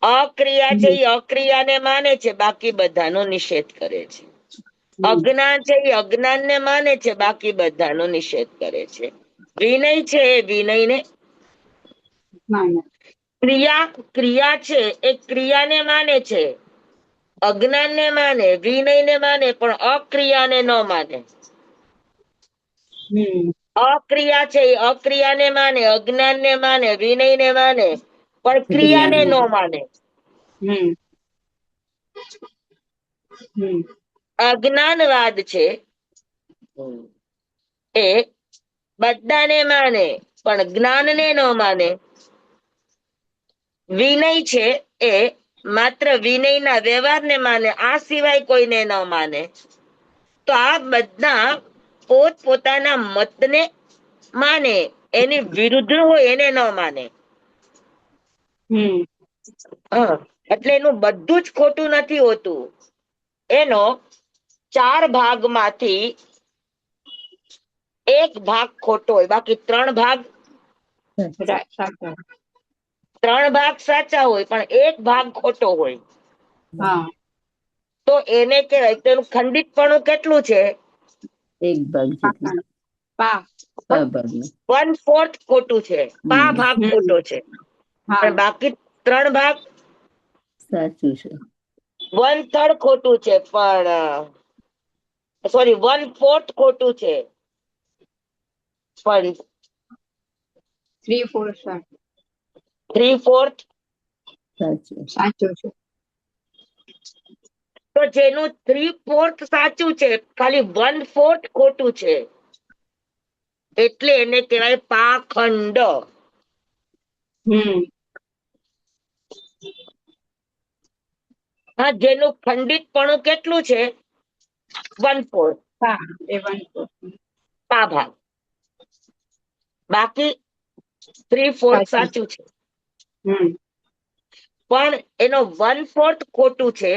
અક્રિયા છે, એ અક્રિયાને માને છે, બાકી બધાનો નિષેધ કરે છે. અજ્ઞાન છે, એ અજ્ઞાનને માને છે, બાકી બધાનો નિષેધ કરે છે. વિનય છે, એ વિનયને, ક્રિયા છે એ ક્રિયાને માને છે, અજ્ઞાનને માને, વિનયને માને, પણ અક્રિયાને ન માને. અક્રિયા છે એ અક્રિયાને માને, અજ્ઞાનને માને, વિનયને માને, પણ ક્રિયાને ન માને. અજ્ઞાનવાદ છે એ બધાને માને પણ જ્ઞાનને ન માને. વિનય છે એ માત્ર વિનયના વ્યવહારને માને, આ સિવાય કોઈને ન માને. તો આ બધા પોતપોતાના મતને માને, એની વિરુદ્ધ હોય એને ન માને. એટલે એનું બધું જ ખોટું નથી હોતું. એનો 4 ભાગમાંથી એક ભાગ ખોટો હોય, બાકી 3 ભાગ સાચા હોય, પણ એક ભાગ ખોટો હોય. તો એને કહેવાય, તેનું ખંડિતપણું કેટલું છે? 1 ભાગ જેટલું. 1/4 ખોટું છે, પા ભાગ ખોટો છે, પણ બાકી 3 ભાગ સાચું છે. 1/3 ખોટું છે, પણ સોરી 1/4 ખોટું છે, પણ 3/4 સાચું. સાચું છે. તો જેનું 3/4 સાચું છે, ખાલી 1/4 ખોટું છે, એટલે એને કહેવાય પાખંડ. હમ હા, જેનું ખંડિતપણું કેટલું છે? 1/4 હા એ 1/4 પા ભાગ, બાકી 3/4 સાચું છે. હમ પણ એનો 1/4 ખોટું છે,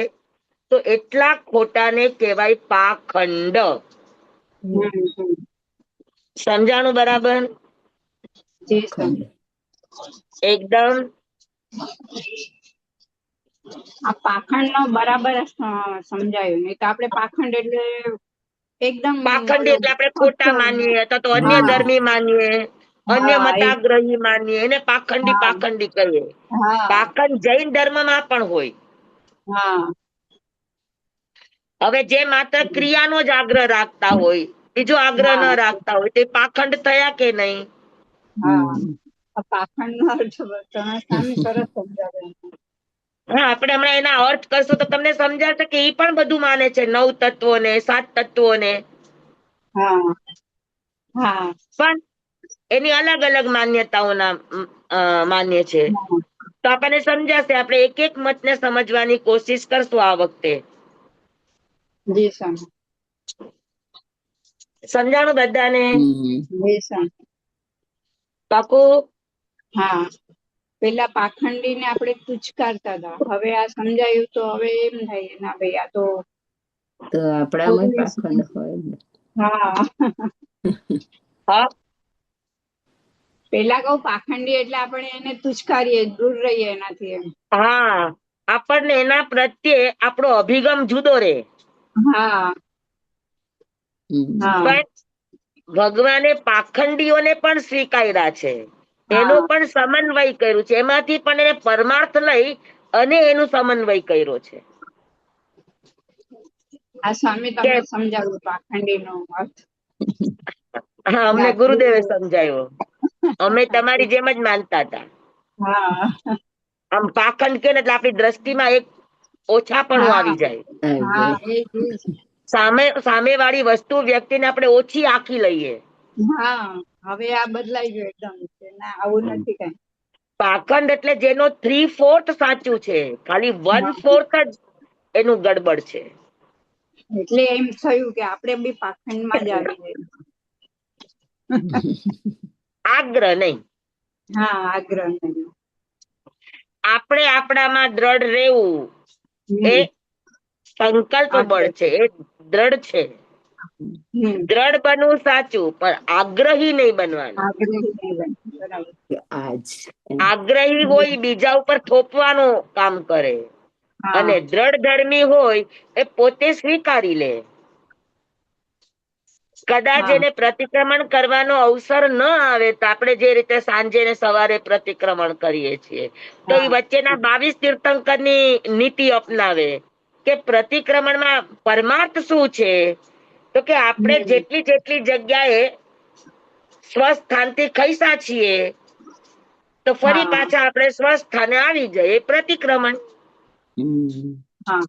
તો એટલા ખોટાને કહેવાય પાખંડ. હમ સમજાણું બરાબર? જી સર. એકદમ. આ પાખંડ નો બરાબર સમજાયું, નહીં તો આપણે પાખંડ એટલે એકદમ પાખંડી ઓલું એટલે આપણે ખોટા ખોટું. માનીએ, અથવા તો અન્ય હા ધર્મી માનીએ, અન્ય હા મતાગ્રહી માનીએ, એને પાખંડી હા પાખંડી કહીએ. હા પાખંડ જૈન ધર્મમાં પણ હોય. હા હવે જે માત્ર ક્રિયાનો જ આગ્રહ રાખતા હોય, બીજો આગ્રહ ન હા રાખતા હોય, તે પાખંડ થયા કે નહીં? હા આ પાખંડ નો અર્થ તમે સામે સરસ સમજાવ્યો. હા, આપણે હમણાં એના અર્થ કરશું તો તમને સમજાશે કે એ પણ બધું માને છે, 9 તત્વોને, 7 તત્વોને, હા હા પણ એની અલગ અલગ માન્યતાઓના માન્ય છે. હા. તો આપણને સમજાશે. આપણે એક એક મતને સમજવાની કોશિશ કરશું આ વખતે. જી સર. સમજાણું બધાને? જી સર. પાકું? હા, પેલા પાખંડી ને આપણે તુચકારતા હતા, હવે આ સમજાયું તો હવે એમ થાય ના ભાઈ આ તો આપણામાં પાખંડ હોય ને. હા હા, પેલા કહું પાખંડી એટલે આપણે એને તુચકારીએ, દૂર રહીએ એનાથી એમ. હા, આપણને એના પ્રત્યે આપણો અભિગમ જુદો રે. હા હા પણ ભગવાને પાખંડીઓને પણ સ્વીકાર્યા છે, એનો હા પણ સમન્વય કર્યું છે, એમાંથી પણ એને પરમાર્થ લઈ અને એનું સમન્વય કર્યો છે. આ સ્વામી કે તમને સમજાવ્યું પાખંડી નો અર્થ. હા, અમને ગુરુદેવે સમજાયો. અમે તમારી જેમ જ માનતા હતા. હા આમ પાખંડ કે એટલે આપણી દ્રષ્ટિમાં એક ઓછાપણું હા આવી જાય. હા એ જ. સામે વાળી વસ્તુ, વ્યક્તિને આપણે ઓછી આંખી લઈએ. હા, હવે આ બદલાઈ ગયું એકદમ, ના આવું નથી કઈ. પાખંડ એટલે જેનો 3/4 સાચું છે, ખાલી હા 1/4 જ એનું ગડબડ છે. એટલે એમ થયું કે આપણે બી પાખંડ માં જ આવી જાય. આગ્રહ નહીં. હા, આગ્રહ નહીં. આપણે આપણામાં દ્રઢ રહેવું એ હમ સંકલ્પ બળ આગ્રહ. છે, એ દ્રઢ છે. હમ દ્રઢ બનવું સાચું, પણ આગ્રહી નહીં બનવાનું. આગ્રહી નહીં બનવું. બરાબર. આગ્રહી હોય બીજા ઉપર થોપવાનું કામ કરે, હા અને દ્રઢ ધર્મી હોય એ પોતે સ્વીકારી લે. કદાચ હા એને પ્રતિક્રમણ કરવાનો અવસર ન આવે, તો આપણે જે રીતે સાંજે ને સવારે પ્રતિક્રમણ કરીએ છીએ, તો એ હા વચ્ચેના 22 તીર્થંકરની નીતિ અપનાવે કે પ્રતિક્રમણમાં પરમાર્થ શું છે, તો કે આપણે હમ જેટલી જેટલી જગ્યાએ સ્વસ્થાનથી ખઈસા છીએ, તો ફરી હા પાછા આપણે સ્વસ્થાને આવી જઈએ, પ્રતિક્રમણ. હા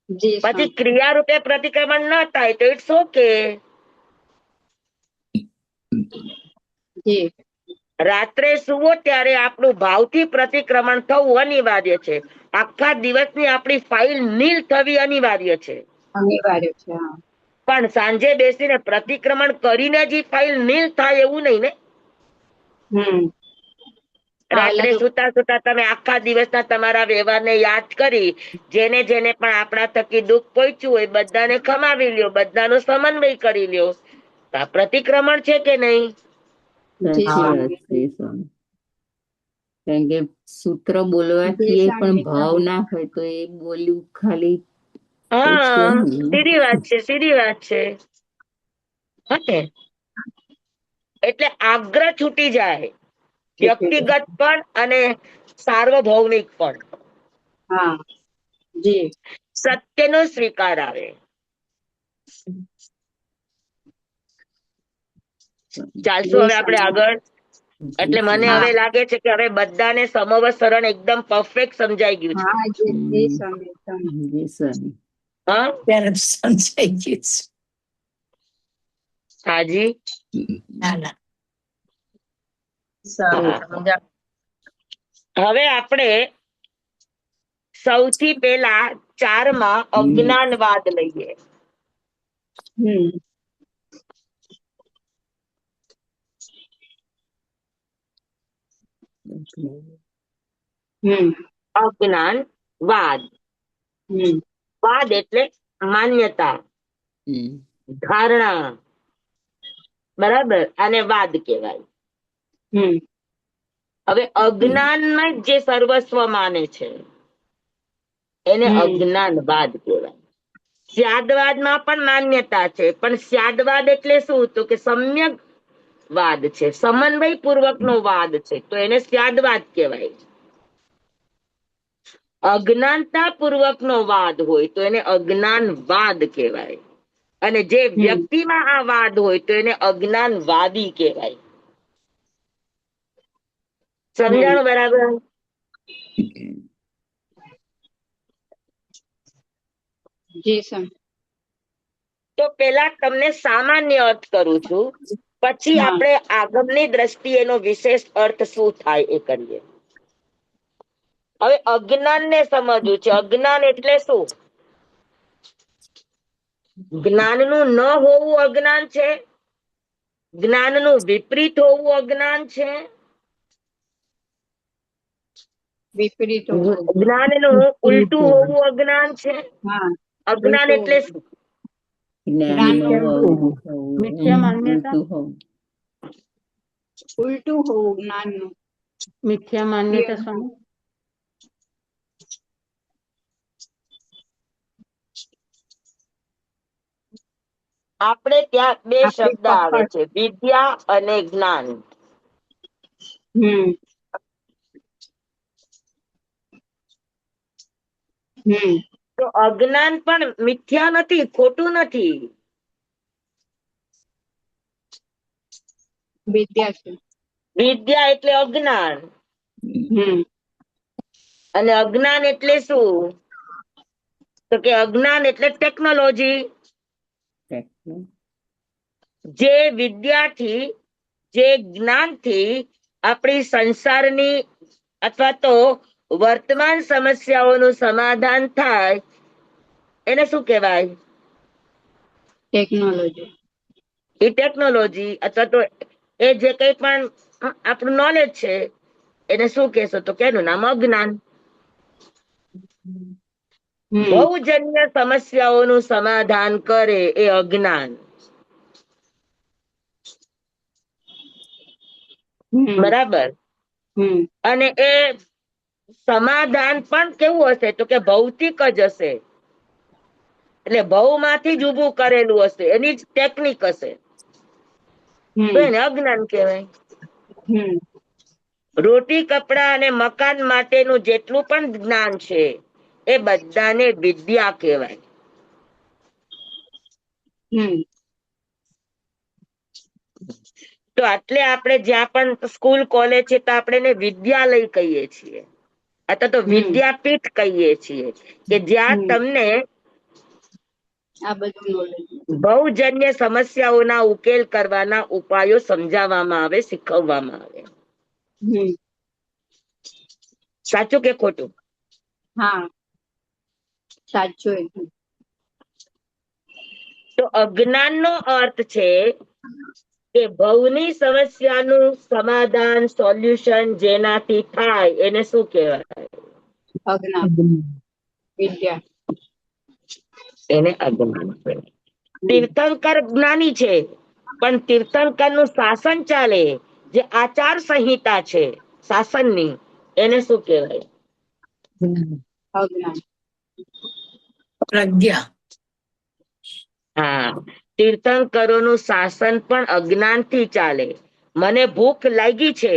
જી સર. પછી ક્રિયા રૂપે પ્રતિક્રમણ ન થાય તો ઇટ્સ ઓકે. જી. રાત્રે સુવો ત્યારે આપણું ભાવથી પ્રતિક્રમણ થવું અનિવાર્ય છે. આખા દિવસની આપણી ફાઇલ નીલ થવી અનિવાર્ય છે. અનિવાર્ય છે. હા પણ સાંજે બેસીને પ્રતિક્રમણ કરીને જ ફાઇલ નીલ થાય એવું નહીં ને. હમ હા રાત્રે એટલે સુતા સુતા તમે આખા દિવસના તમારા વ્યવહારને યાદ કરી, જેને જેને પણ આપણા થકી દુઃખ પહોંચ્યું હોય બધાને ખમાવી લ્યો, બધાનો સમન્વય કરી લ્યો. આ પ્રતિક્રમણ છે કે નહીં? જી સાચી વાત સ્વામી. છે સ્વામી. કારણ કે સૂત્ર જી બોલવાથી પણ સ્વામી. ભાવ ના હોય તો એ બોલ્યું ખાલી તો છે હા, ને. સીધી વાત છે, સીધી વાત છે. હે એટલે આગ્રહ છૂટી જાય, વ્યક્તિગત પણ અને સાર્વભૌમિક પણ. હા જી. સત્યનો સ્વીકાર આવે. ચાલશું જી હવે આપણે સ્વામી. આગળ. એટલે મને હા. હવે લાગે છે કે હવે બધાને સમવસરણ એકદમ પરફેક્ટ સમજાઈ ગયું છે. હા જે સમય હા ત્યારે સમજાઈ ગયું છે. હાજી ના ના સારું હા. સમજા. હવે આપણે સૌથી પહેલા 4માં અજ્ઞાનવાદ લઈએ. હમ હમ અજ્ઞાનવાદ, હમ વાદ એટલે માન્યતા, ધારણા, બરાબર, આને વાદ કહેવાય. હમ હવે અજ્ઞાનમાં જે સર્વસ્વ માને છે એને હમ અજ્ઞાનવાદ કહેવાય. સ્યાદવાદમાં પણ માન્યતા છે, પણ સ્યાદવાદ એટલે શું? તો કે સમ્યક વાદ છે, સમન્વય પૂર્વકનો વાદ છે, તો એને સ્યાદવાદ કહેવાય. અજ્ઞાનતા પૂર્વકનો વાદ હોય તો એને અજ્ઞાનવાદ કહેવાય. અને જે હમ વ્યક્તિમાં આ વાદ હોય તો એને અજ્ઞાનવાદી કહેવાય. સમજાણું બરાબર? જી સર. તો પેલા તમને સામાન્ય અર્થ કરું છું, પછી હા આપણે આગમની દ્રષ્ટિએ એનો વિશેષ અર્થ શું થાય એ કરીએ. હવે અજ્ઞાનને સમજવું છે. અજ્ઞાન એટલે શું? જ્ઞાનનું ન હોવું અજ્ઞાન છે, જ્ઞાનનું વિપરીત હોવું અજ્ઞાન છે, વિપરીત હોવું. જ્ઞાનનું ઉલટું હોવું અજ્ઞાન છે. હા અજ્ઞાન ઉલટું એટલે શું? મિથ્યા માન્યતા, ઉલટું હોવું જ્ઞાનનું. મિથ્યા માન્યતા સ્વામી. આપણે ત્યાં બે આપણી શબ્દ આવે પકડ. છે, વિદ્યા અને જ્ઞાન. હમ હમ તો અજ્ઞાન પણ મિથ્યા નથી, ખોટું નથી. વિદ્યા છે. વિદ્યા એટલે અજ્ઞાન, હમ અને અજ્ઞાન એટલે શું? તો કે અજ્ઞાન એટલે ટેકનોલોજી. જે વિદ્યાથી, જે જ્ઞાનથી આપણી સંસારની અથવા તો વર્તમાન સમસ્યાઓનું સમાધાન થાય એને શું કહેવાય? ટેકનોલોજી. એ ટેકનોલોજી અથવા તો એ જે કંઈ પણ આપણું નોલેજ છે એને શું કહેશો? તો કે એનું નામ અજ્ઞાન. હમ બહુજન્ય સમસ્યાઓનું સમાધાન કરે એ અજ્ઞાન. હમ બરાબર. હમ અને એ સમાધાન પણ કેવું હશે? તો કે ભૌતિક જ હશે. એટલે ભવમાંથી જ ઊભું કરેલું હશે, એની જ ટેકનિક હશે, તો હમ એને અજ્ઞાન કહેવાય. હમ રોટી, કપડા અને મકાન માટેનું જેટલું પણ જ્ઞાન છે એ બધાને વિદ્યા કહેવાય. હમ તો એટલે આપણે જ્યાં પણ સ્કૂલ, કોલેજ છે તો આપણે એને વિદ્યાલય કહીએ છીએ, અથવા તો હમ વિદ્યાપીઠ કહીએ છીએ, કે જ્યાં હમ તમને આ બધું નોલેજ. બહુજન્ય સમસ્યાઓના ઉકેલ કરવાના ઉપાયો સમજાવવામાં આવે, શીખવવામાં આવે. હમ સાચું કે ખોટું? હા સાચું એકદમ. તો અજ્ઞાનનો અર્થ છે કે ભવની સમસ્યાનું સમાધાન, સોલ્યુશન જેનાથી થાય એને શું કહેવાય? અજ્ઞાન. વિદ્યા. એને અજ્ઞાન કહેવાય. તીર્થંકર જ્ઞાની છે, પણ તીર્થંકર નું શાસન ચાલે, જે આચાર સંહિતા છે શાસનની, એને શું કહેવાય? અજ્ઞાન. પ્રજ્ઞા. હા, તીર્થંકરોનું શાસન પણ અજ્ઞાનથી ચાલે. મને ભૂખ લાગી છે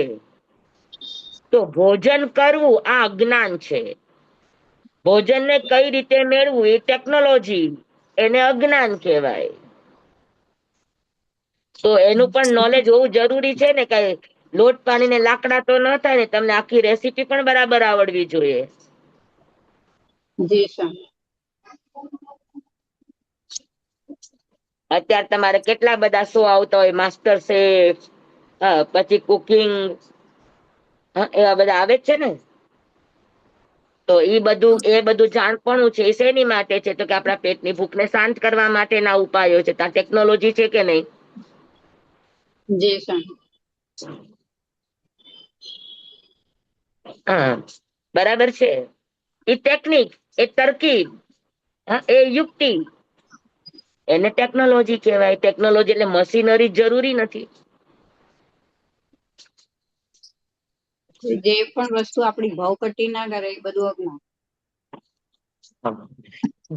તો ભોજન કરવું આ અજ્ઞાન છે. ભોજનને કઈ રીતે મેળવું એ ટેકનોલોજી, એને અજ્ઞાન કહેવાય. તો એનું પણ નોલેજ હોવું જરૂરી છે ને, કે લોટ પાણીને લાકડા તો ન થાય ને, તમને આખી રેસીપી પણ બરાબર આવડવી જોઈએ. જી સ્વામી. અત્યારે તમારે કેટલા બધા શો આવતા હોય, માસ્ટર શેફ, પછી કુકિંગ, એવા બધા આવે જ છે ને. તો એ બધું જાણપણું છે. એ શેની માટે છે? તો કે આપણા પેટની ભૂખને શાંત કરવા માટેના ઉપાયો છે. ત્યાં ટેકનોલોજી છે કે નહીં? જી સ્વામી. હા, બરાબર છે. એ ટેકનિક, એ તરકીબ, એ યુક્તિ, એને ટેકનોલોજી કહેવાય. ટેકનોલોજી એટલે મશીનરી જરૂરી નથી. જે પણ વસ્તુ આપણી ભાવપટ્ટી ના કરે એ બધું અજ્ઞાન.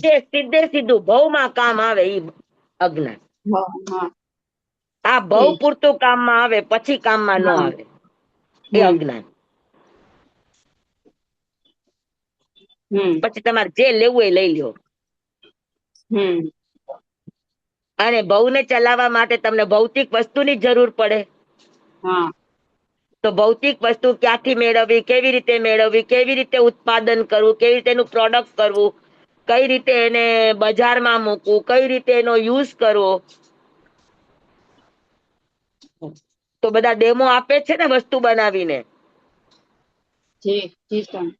જે સીધે સીધું ભવમાં કામ આવે એ અજ્ઞાન. હા. આ ભવ પૂરતું કામમાં આવે, પછી કામમાં ન આવે, એ અજ્ઞાન. પછી તમારે જે લેવું એ લઈ લ્યો. અને ભવને ચલાવવા માટે તમને ભૌતિક વસ્તુની જરૂર પડે. હા. તો ભૌતિક વસ્તુ ક્યાંથી મેળવવી, કેવી રીતે ઉત્પાદન કરવું, કેવી રીતે એનું પ્રોડક્ટ કરવું, કઈ રીતે એને બજારમાં મૂકવું, કઈ રીતે એનો યુઝ કરવો. તો બધા ડેમો આપે છે ને વસ્તુ બનાવીને. જી સ્વામી.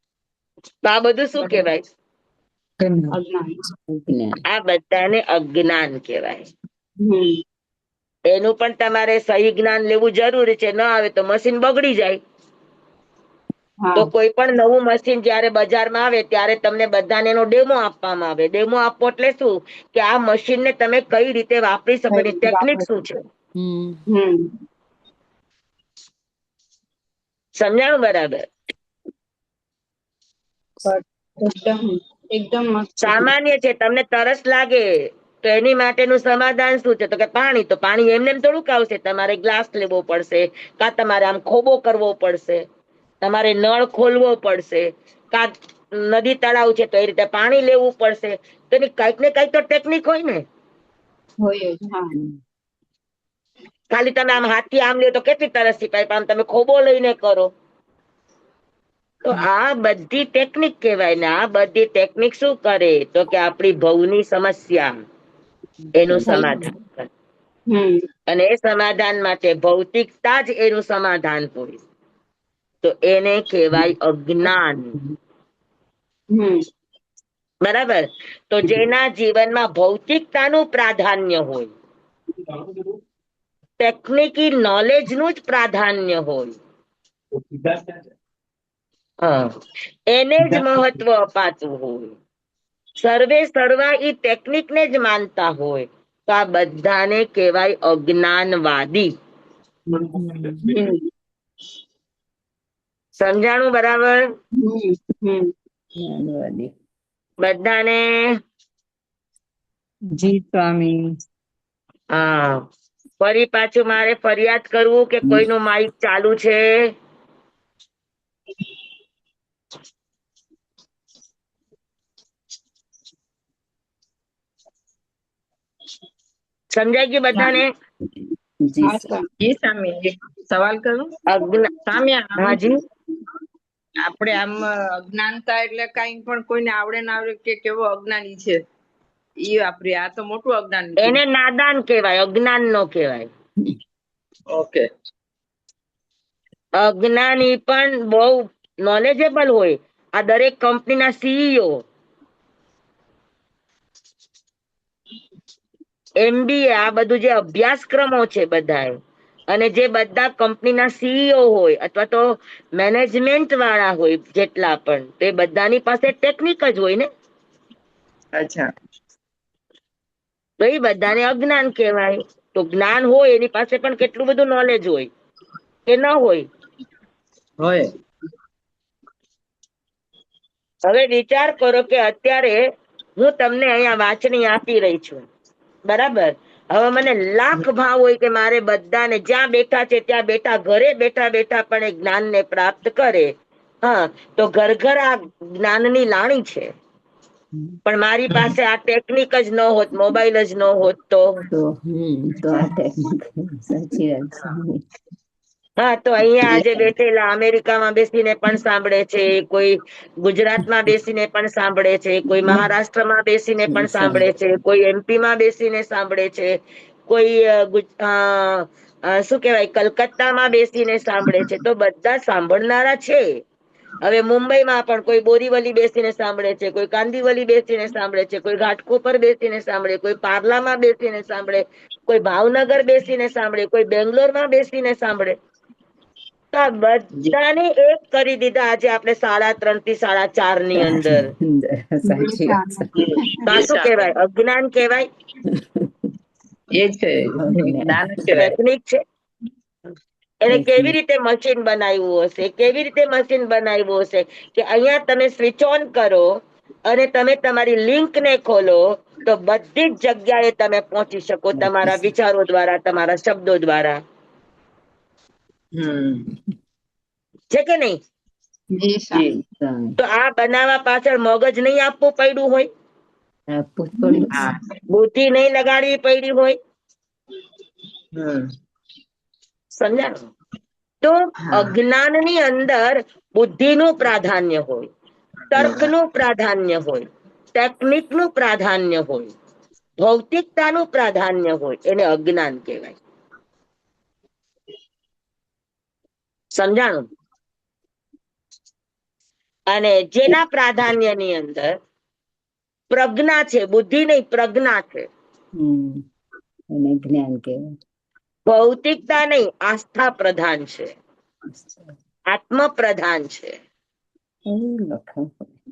તો આ બધું શું કહેવાય? અજ્ઞાન. આ બધાને અજ્ઞાન કહેવાય. એનું પણ તમારે સહી જ્ઞાન લેવું જરૂરી છે. ન આવે તો મશીન બગડી જાય. તો કોઈ પણ નવું મશીન જયારે બજારમાં આવે ત્યારે તમને બધાને એનો ડેમો આપવામાં આવે. ડેમો આપવો એટલે શું? કે આ મશીનને તમે કઈ રીતે વાપરી શકો, એની ટેકનિક શું છે. સમજાણું બરાબર? એકદમ મસ્ત. સામાન્ય છે. તમને તરસ લાગે તો એની માટેનું સમાધાન શું છે? તો કે પાણી. તો પાણી એમને થોડુંક આવશે. તમારે ગ્લાસ લેવો પડશે, કા તમારે આમ ખોબો કરવો પડશે, તમારે નળ ખોલવો પડશે, કા નદી તળાવ છે તો એ રીતે પાણી લેવું પડશે. તો એની કઈક ને કઈક તો ટેકનિક હોય ને. ખાલી તમે આમ હાથથી આમ લ્યો તો કેટલી તરસી પાય, આમ તમે ખોબો લઈને કરો તો આ બધી ટેકનિક કહેવાય ને. આ બધી ટેકનિક શું કરે? તો કે આપણી ભવની સમસ્યા એનું સમાધાન કરે. અને એ સમાધાન માટે ભૌતિકતા જ એનું સમાધાન હોય તો એને કહેવાય અજ્ઞાન. બરાબર? તો જેના જીવનમાં ભૌતિકતાનું પ્રાધાન્ય હોય, ટેકનિકી નોલેજનું જ પ્રાધાન્ય હોય, એને જ મહત્વ અપાતું હોય, સર્વે સર્વા ઈ ટેકનિકને જ માનતા હોય, તો આ બધાને કહેવાય અજ્ઞાનવાદી. સમજાણું બરાબર? બધાને? જી સ્વામી. હા. ફરી પાછું મારે ફરિયાદ કરવું કે કોઈનું માઇક ચાલુ છે? સમજાઈ ગયું બધાને? જી સ્વામી, એક સવાલ કરું? સ્વામી, હાજી. આપણે આમ અજ્ઞાનતા એટલે કઈ પણ કોઈને આવડે ના આવડે કે કેવો અજ્ઞાની છે ઈ વાપરીએ. આ તો મોટું અજ્ઞાન. એને નાદાન કહેવાય, અજ્ઞાન નો કહેવાય. ઓકે. અજ્ઞાની પણ બહુ નોલેજેબલ હોય. આ દરેક કંપનીના સીઈઓ, MBA, આ બધું જે અભ્યાસક્રમો છે બધા, અને જે બધા કંપનીના સીઈઓ હોય અથવા તો મેનેજમેન્ટ વાળા હોય જેટલા પણ, તે બધાની પાસે ટેકનિક જ હોય ને. અચ્છા. તો એ બધાને અજ્ઞાન કહેવાય. તો જ્ઞાન હોય એની પાસે પણ કેટલું બધું નોલેજ હોય કે ન હોય? હોય. હવે વિચાર કરો કે અત્યારે હું તમને અહીંયા વાંચણી આપી રહી છું, બરાબર? હવે મને લાખ ભાવ હોય કે મારે બધાને જ્યાં બેઠા છે ત્યાં બેઠા, ઘરે બેઠા બેઠા પણ એ જ્ઞાનને પ્રાપ્ત કરે. હા, તો ઘર ઘર આ જ્ઞાનની લાણી છે. પણ મારી પાસે આ ટેકનિક જ ન હોત, મોબાઈલ જ ન હોત તો તો આ ટેકનિક સાચી વાત છે. હા, તો અહીંયા આજે બેઠેલા અમેરિકામાં બેસીને પણ સાંભળે છે, કોઈ ગુજરાતમાં બેસીને પણ સાંભળે છે, કોઈ મહારાષ્ટ્રમાં બેસીને પણ સાંભળે છે, કોઈ એમપીમાં બેસીને સાંભળે છે, કોઈ શું કહેવાય કલકત્તામાં બેસીને સાંભળે છે. તો બધા સાંભળનારા છે. હવે મુંબઈમાં પણ કોઈ બોરીવલી બેસીને સાંભળે છે, કોઈ કાંદીવલી બેસીને સાંભળે છે, કોઈ ઘાટકોપર બેસીને સાંભળે, કોઈ પાર્લામાં બેસીને સાંભળે, કોઈ ભાવનગર બેસીને સાંભળે, કોઈ બેંગ્લોરમાં બેસીને સાંભળે. તો આ બધાને એક કરી દીધા આજે આપણે 3:30 થી 4:30 ની અંદર. સાચી વાત છે. તો આ શું કહેવાય? અજ્ઞાન કહેવાય? એ છે જ્ઞાન જ કહેવાય. ટેકનિક છે. એને કેવી રીતે મશીન બનાવ્યું હશે, કેવી રીતે મશીન બનાવ્યું હશે કે અહીંયા તમે સ્વિચ ઓન કરો અને તમે તમારી લિંક ને ખોલો તો બધી જ જગ્યાએ તમે પહોંચી શકો તમારા વિચારો દ્વારા, તમારા શબ્દો દ્વારા. છે કે નહીં? જી સ્વામી. તો આ બનાવવા પાછળ મગજ નહીં આપવું પડ્યું હોય, બુદ્ધિ નહીં લગાડવી પડી હોય. સમજાણું? તો અજ્ઞાનની અંદર બુદ્ધિનું પ્રાધાન્ય હોય, તર્કનું પ્રાધાન્ય હોય, ટેકનિકનું પ્રાધાન્ય હોય, ભૌતિકતાનું પ્રાધાન્ય હોય. એને અજ્ઞાન કહેવાય. સમજાણું? અને જેના પ્રાધાન્યની અંદર પ્રજ્ઞા છે, બુદ્ધિ નહીં પ્રજ્ઞા છે, એને જ્ઞાન કહેવાય. ભૌતિકતા નહીં આસ્થા પ્રધાન છે, આત્મ પ્રધાન છે.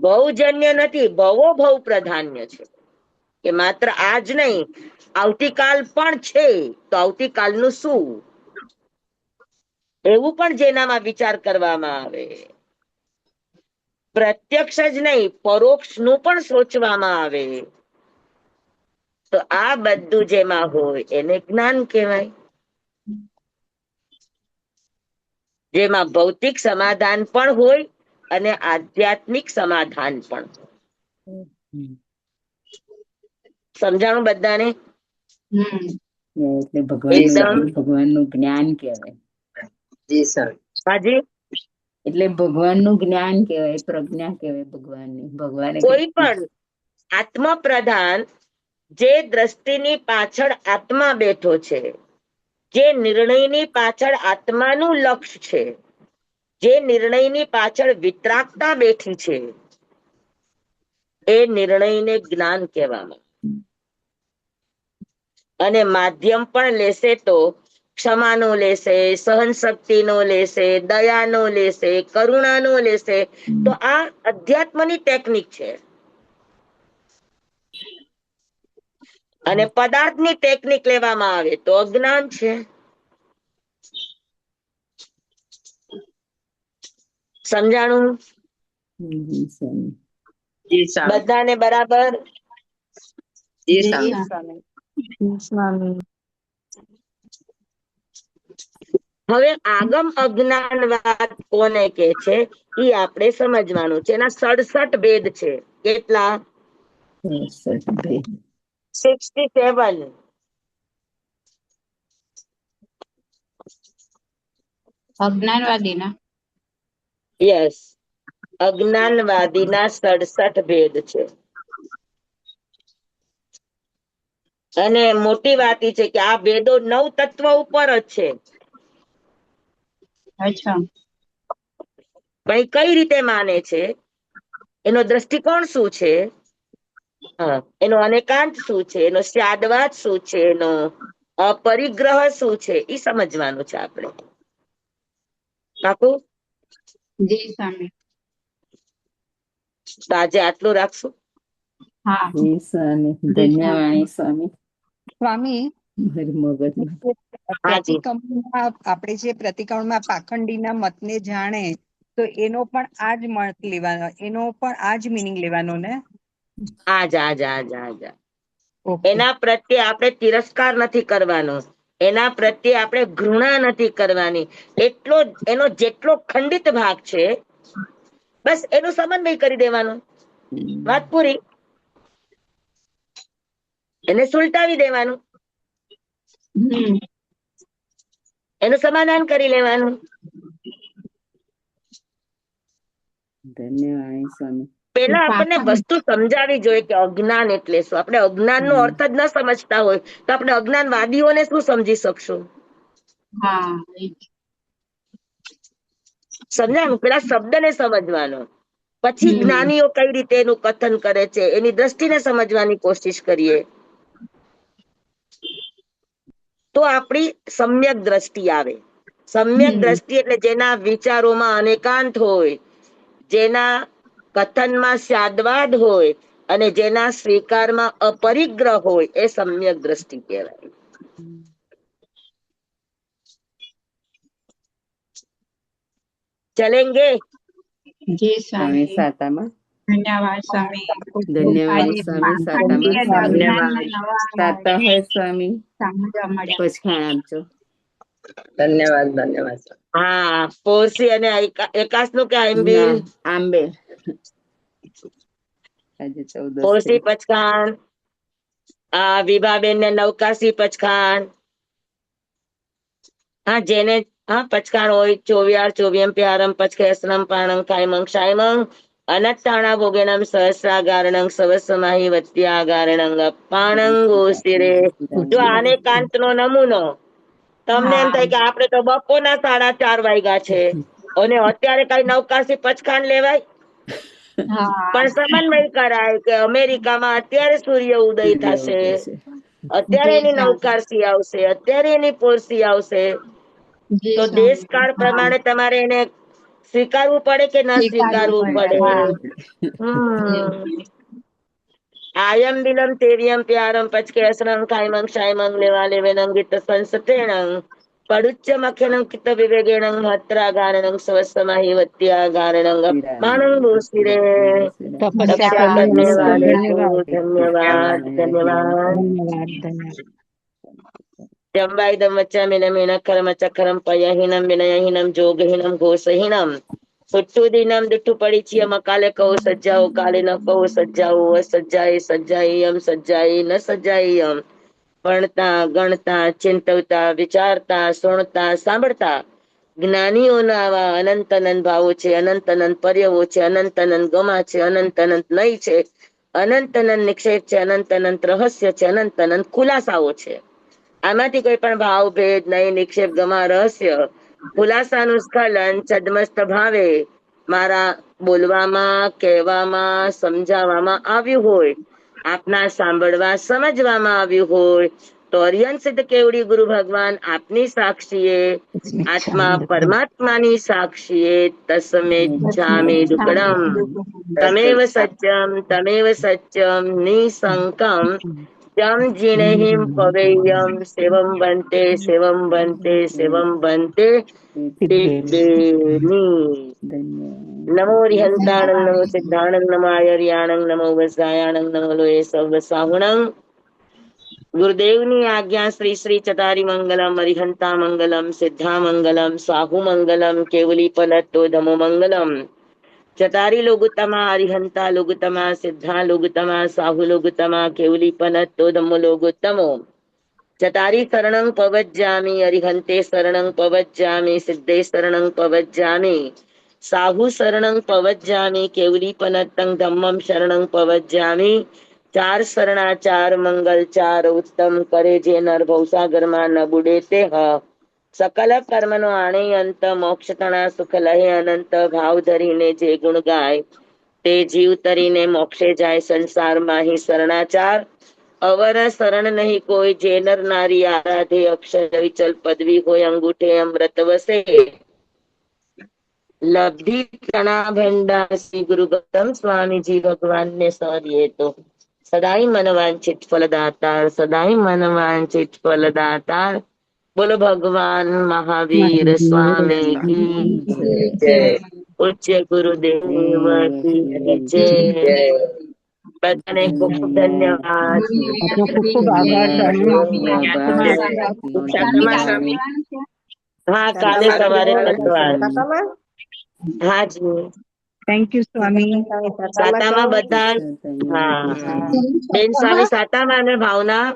બહુજન્ય નથી, ભવો ભવ પ્રાધાન્ય છે કે માત્ર આજ નહીં આવતીકાલ પણ છે. તો આવતીકાલનું શું? એવું પણ જેનામાં વિચાર કરવામાં આવે. પ્રત્યક્ષ જ નહીં પરોક્ષ નું પણ સોચવામાં આવે. તો આ બધું જેમાં હોય એને જ્ઞાન કહેવાય. જેમાં ભૌતિક સમાધાન પણ હોય અને આધ્યાત્મિક સમાધાન પણ. સમજાણું બધાને? એટલે ભગવાનનું જ્ઞાન કહેવાય. હાજી, એટલે ભગવાનનું જ્ઞાન કહેવાય, પ્રજ્ઞા કહેવાય ભગવાનની. ભગવાને કોઈ પણ આત્મ પ્રધાન જે દ્રષ્ટિની પાછળ આત્મા બેઠો છે, જે નિર્ણયની પાછળ આત્માનું લક્ષ્ય છે, જે નિર્ણયની પાછળ વિતરાગતા બેઠી છે, એ નિર્ણયને જ્ઞાન કહેવામાં. અને માધ્યમ પણ લેશે તો ક્ષમાનો લેશે, સહનશક્તિનો લેશે, દયાનો લેશે, કરુણાનો લેશે. તો આ અધ્યાત્મની ટેકનિક છે. અને પદાર્થની ટેકનિક લેવામાં આવે તો અજ્ઞાન છે. સમજાણું? બધાને બરાબર? હવે આગમ અજ્ઞાનવાદ કોને કે છે એ આપણે સમજવાનું છે. એના 67 ભેદ છે. કેટલા? 67. અજ્ઞાનવાદીના યસ, અજ્ઞાનવાદીના 67 ભેદ છે. અને મોટી વાત એ છે કે આ ભેદો 9 તત્વ ઉપર જ છે. અચ્છા. પણ એ કઈ રીતે માને છે, એનો દ્રષ્ટિકોણ શું છે, એનો અનેકાંત શું છે, એનો સ્યાદવાદ શું છે, એનો પરિગ્રહ શું છે, એ સમજવાનું છે આપણે. પાકું? જી સ્વામી. તો આજે આટલું રાખશું. હા. સ્વામી ધન્યવાણી સ્વામી. સ્વામી, મારી મગજમાં પ્રતિક્રમણમાં આપણે જે પ્રતિક્રમણમાં પાખંડીના મતને જાણે તો એનો પણ આ જ મત લેવાનો, એનો પણ આ જ મિનિંગ લેવાનો ને? એના પ્રત્યે આપણે તિરસ્કાર નથી કરવાનો, એના પ્રત્યે આપણે ઘૃણા નથી કરવાની. એટલો એનો જેટલો ખંડિત ભાગ છે બસ એનો સમન્વય કરી દેવાનો. વાત પૂરી. એને સુલટાવી દેવાનું. એનું સમાધાન કરી લેવાનું. ધન્યવાદ સ્વામી. પેલા આપણને વસ્તુ સમજાવી જોઈએ કે અજ્ઞાન એટલે શું. આપણે અજ્ઞાન નો અર્થ જ ન સમજતા હોય તો આપણે અજ્ઞાનવાદીઓને શું સમજી શકશું? હા એ જ. સમજાયું? પેલા શબ્દને સમજવાનો, પછી જ્ઞાનીઓ કઈ રીતે એનું કથન કરે છે એની દ્રષ્ટિને સમજવાની કોશિશ કરીએ તો આપણી સમ્યક દ્રષ્ટિ આવે. સમ્યક દ્રષ્ટિ એટલે જેના વિચારોમાં અનેકાંત હોય, જેના કથનમાં સ્યાદવાદ હોય અને જેના સ્વીકારમાં અપરિગ્રહ હોય, એ સમ્યક દ્રષ્ટિ કહેવાય. ચલેંગે? જી સ્વામી સ્વામી. સાતામાં. ધન્યવાદ સ્વામી. ધન્યવાદ આજે સ્વામી. પાખંડી સાતામાં અને સ્વામી. અજ્ઞાનના નવા સાતા હોય સ્વામી. સમજવા મળ્યા. પછખાણ આપજો. ધન્યવાદ ધન્યવાદ. હા, પોરસી અને એકાસ નું કે આંબિલ? ના, આંબે. આજે 14 પોરસી પચખાણ, વિભાબેન ને નવકાશી પચખાણ. હા, જેને પચખાણ હોય, ચોવિયાર ચોવ્યમ પ્યારમ પચખેસનમ પાણંગ કાયમંગ શાયમંગ અનત્તાણા ભોગેણમ સહસ્રાગારણંગ સવસમાહી વત્યાગારણંગ પાણંગ ઓસિરે. જો આને કાંત નો નમૂનો તમને એમ થાય કે આપણે તો બપોરના 4:30 વાગ્યા છે અને અત્યારે કઈ નવકાશી પચખાણ લેવાય? પણ સમન્વય કરાય કે અમેરિકામાં અત્યારે સૂર્ય ઉદય થશે, અત્યારે એની નવકાશી આવશે, અત્યારે એની પોરસી આવશે. તો દેશકાળ પ્રમાણે તમારે એને સ્વીકારવું પડે કે ના સ્વીકારવું પડે? આયમ બિલમ તેરિયમ પ્યારમ પચકેસરમ કાયમંગ શાયમંગ લેવા લેવેનંગ ગીત સંસતેણંગ પડુચ્ચ મખ્યનંગ કિત વિવેગેણંગ મત્રાગારણંગ સવસમાહી વત્યાગારણંગ પાણંગ બોસિરે. તપસ્યા તપસ્યા કરને વાલે કો ધન્યવાદ. ધન્યવાદ ધન્યવાદ. જંબાઈદમ વચ્ચામિનમ હિનખરમ ચખરમ પયહિનમ વિનયહિનમ જોગહિનમ ઘોષહિનમ સુટ્ટુદિનમ દુઠ્ઠુ પડીચિયમ કાલે કહો સજ્જાઓ કાલે ન કહો સજ્જાઓ અસજ્જાએ સજ્જાયમ સજ્જાએ ન સજ્જાયમ. ભણતા ગણતા ચિંતવતા વિચારતા સુણતા સાંભળતા જ્ઞાનીઓના આવા અનંત અનંત ભાવો છે, અનંત અનંત પર્યવો છે, અનંત અનંત ગમા છે, અનંત અનંત નય છે, અનંત અનંત નિક્ષેપ છે, અનંત અનંત રહસ્ય છે, અનંત અનંત ખુલાસાઓ છે. આમાંથી કોઈ પણ ભાવ ભેદ નહીં, નિક્ષેપ ગમા રહસ્ય ખુલાસાનું સ્ખલન છદ્મસ્ત ભાવે મારા બોલવામાં, કહેવામાં, સમજાવવામાં આવ્યું હોય, આપના સાંભળવા સમજવામાં આવ્યું હોય તો અરિયન સિદ્ધ કેવડી ગુરુ ભગવાન આપની સાક્ષીએ, આત્મા પરમાત્માની સાક્ષીએ તસ્મે જામે દુકડમ તમેવ સત્યમ નિસંકમ જમ જીણહિમ પવેયમ સેવમ બનતે સેવમ બનતે સેવમ બનતે નમો રિહંતાણંગ નમો સિદ્ધાણંગ નમો આયર્યાણંગ નમો વસાયાણંગ નમો લોએ સર્વ સાહુણંગ. ગુરુદેવની આજ્ઞા શ્રી શ્રી ચતારી મંગલમ અરિહંતા મંગલમ સિદ્ધા મંગલમ સાહુ મંગલમ કેવલી પલટો ધમો મંગલમ. ચતારી લોગુતમા અરિહંતા લોગુતમા સિદ્ધા લોગુતમા સાહુ લોગુતમા કેવલી પલટો ધમો લોગુતમો. ચતારી શરણં પવજ્જામિ અરિહંતે શરણં પવજ્જામિ સિદ્ધે શરણં પવજ્જામિ સાહુ શરણં પવજ્જામિ કેવલી પનત્તં ધમ્મં શરણં પવજ્જામિ. ચાર શરણા ચાર મંગલ ચાર ઉત્તમ કરે જે નર ભવસાગરમાં ન બુડે તે સકલ કર્મનો આણે અંત મોક્ષ તણા સુખ લહે અનંત ભાવ ધરીને જે ગુણ ગાય તે જીવ તરીને મોક્ષે જાય. સંસારમાં હિ શરણાચાર અવર શરણ નહીં કોઈ, જે નર નારી આરાધે અક્ષર વિચલ પદવી હોય અંગૂઠે અમૃત વસે લબ્ધિ પ્રણા ભંડાર શ્રી ગુરુ ગૌતમ સ્વામીજી ભગવાન ને સરીએ તો સદાય મનવાંચિત ફલદાતાર, સદાય મનવાંચિત ફલદાતાર. બોલો ભગવાન મહાવીર સ્વામી કી જય. પૂજ્ય ગુરુદેવ કી જય. બધાને ખૂબ ખૂબ ધન્યવાદ. ખૂબ ખૂબ આભાર સ્વામી. હા, કાલે સવારે કરવાનું. હાજી. થેન્ક યુ સ્વામી. સાતામાં બધા. હા, બેન સ્વામી સાતામાં અને ભાવના.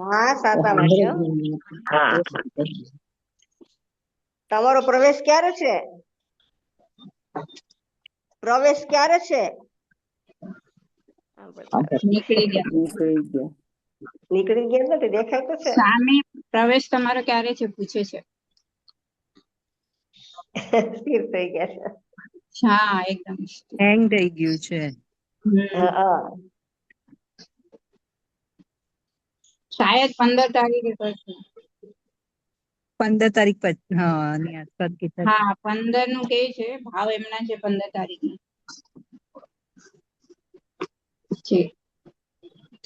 હા, સાતામાં છે. હા. તમારો પ્રવેશ ક્યારે છે? પ્રવેશ ક્યારે છે? નીકળી ગયા. નીકળી ગયા. નીકળી ગયા નથી, દેખાય તો છે. સ્વામી પ્રવેશ તમારો ક્યારે છે પૂછે છે. સ્થિર થઈ ગયા છે. હા એકદમ. હેંગ થઈ ગયું છે. હા. શાયદ 15 તારીખે કરશે. 15 તારીખ પછી, હા ની આસપાસ કીધા. હા 15 નું કે છે, ભાવ એમના છે 15 તારીખે. ઠીક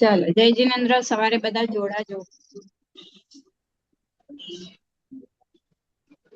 ચાલો, જય જીનેન્દ્ર. સવારે બધા જોડાજો.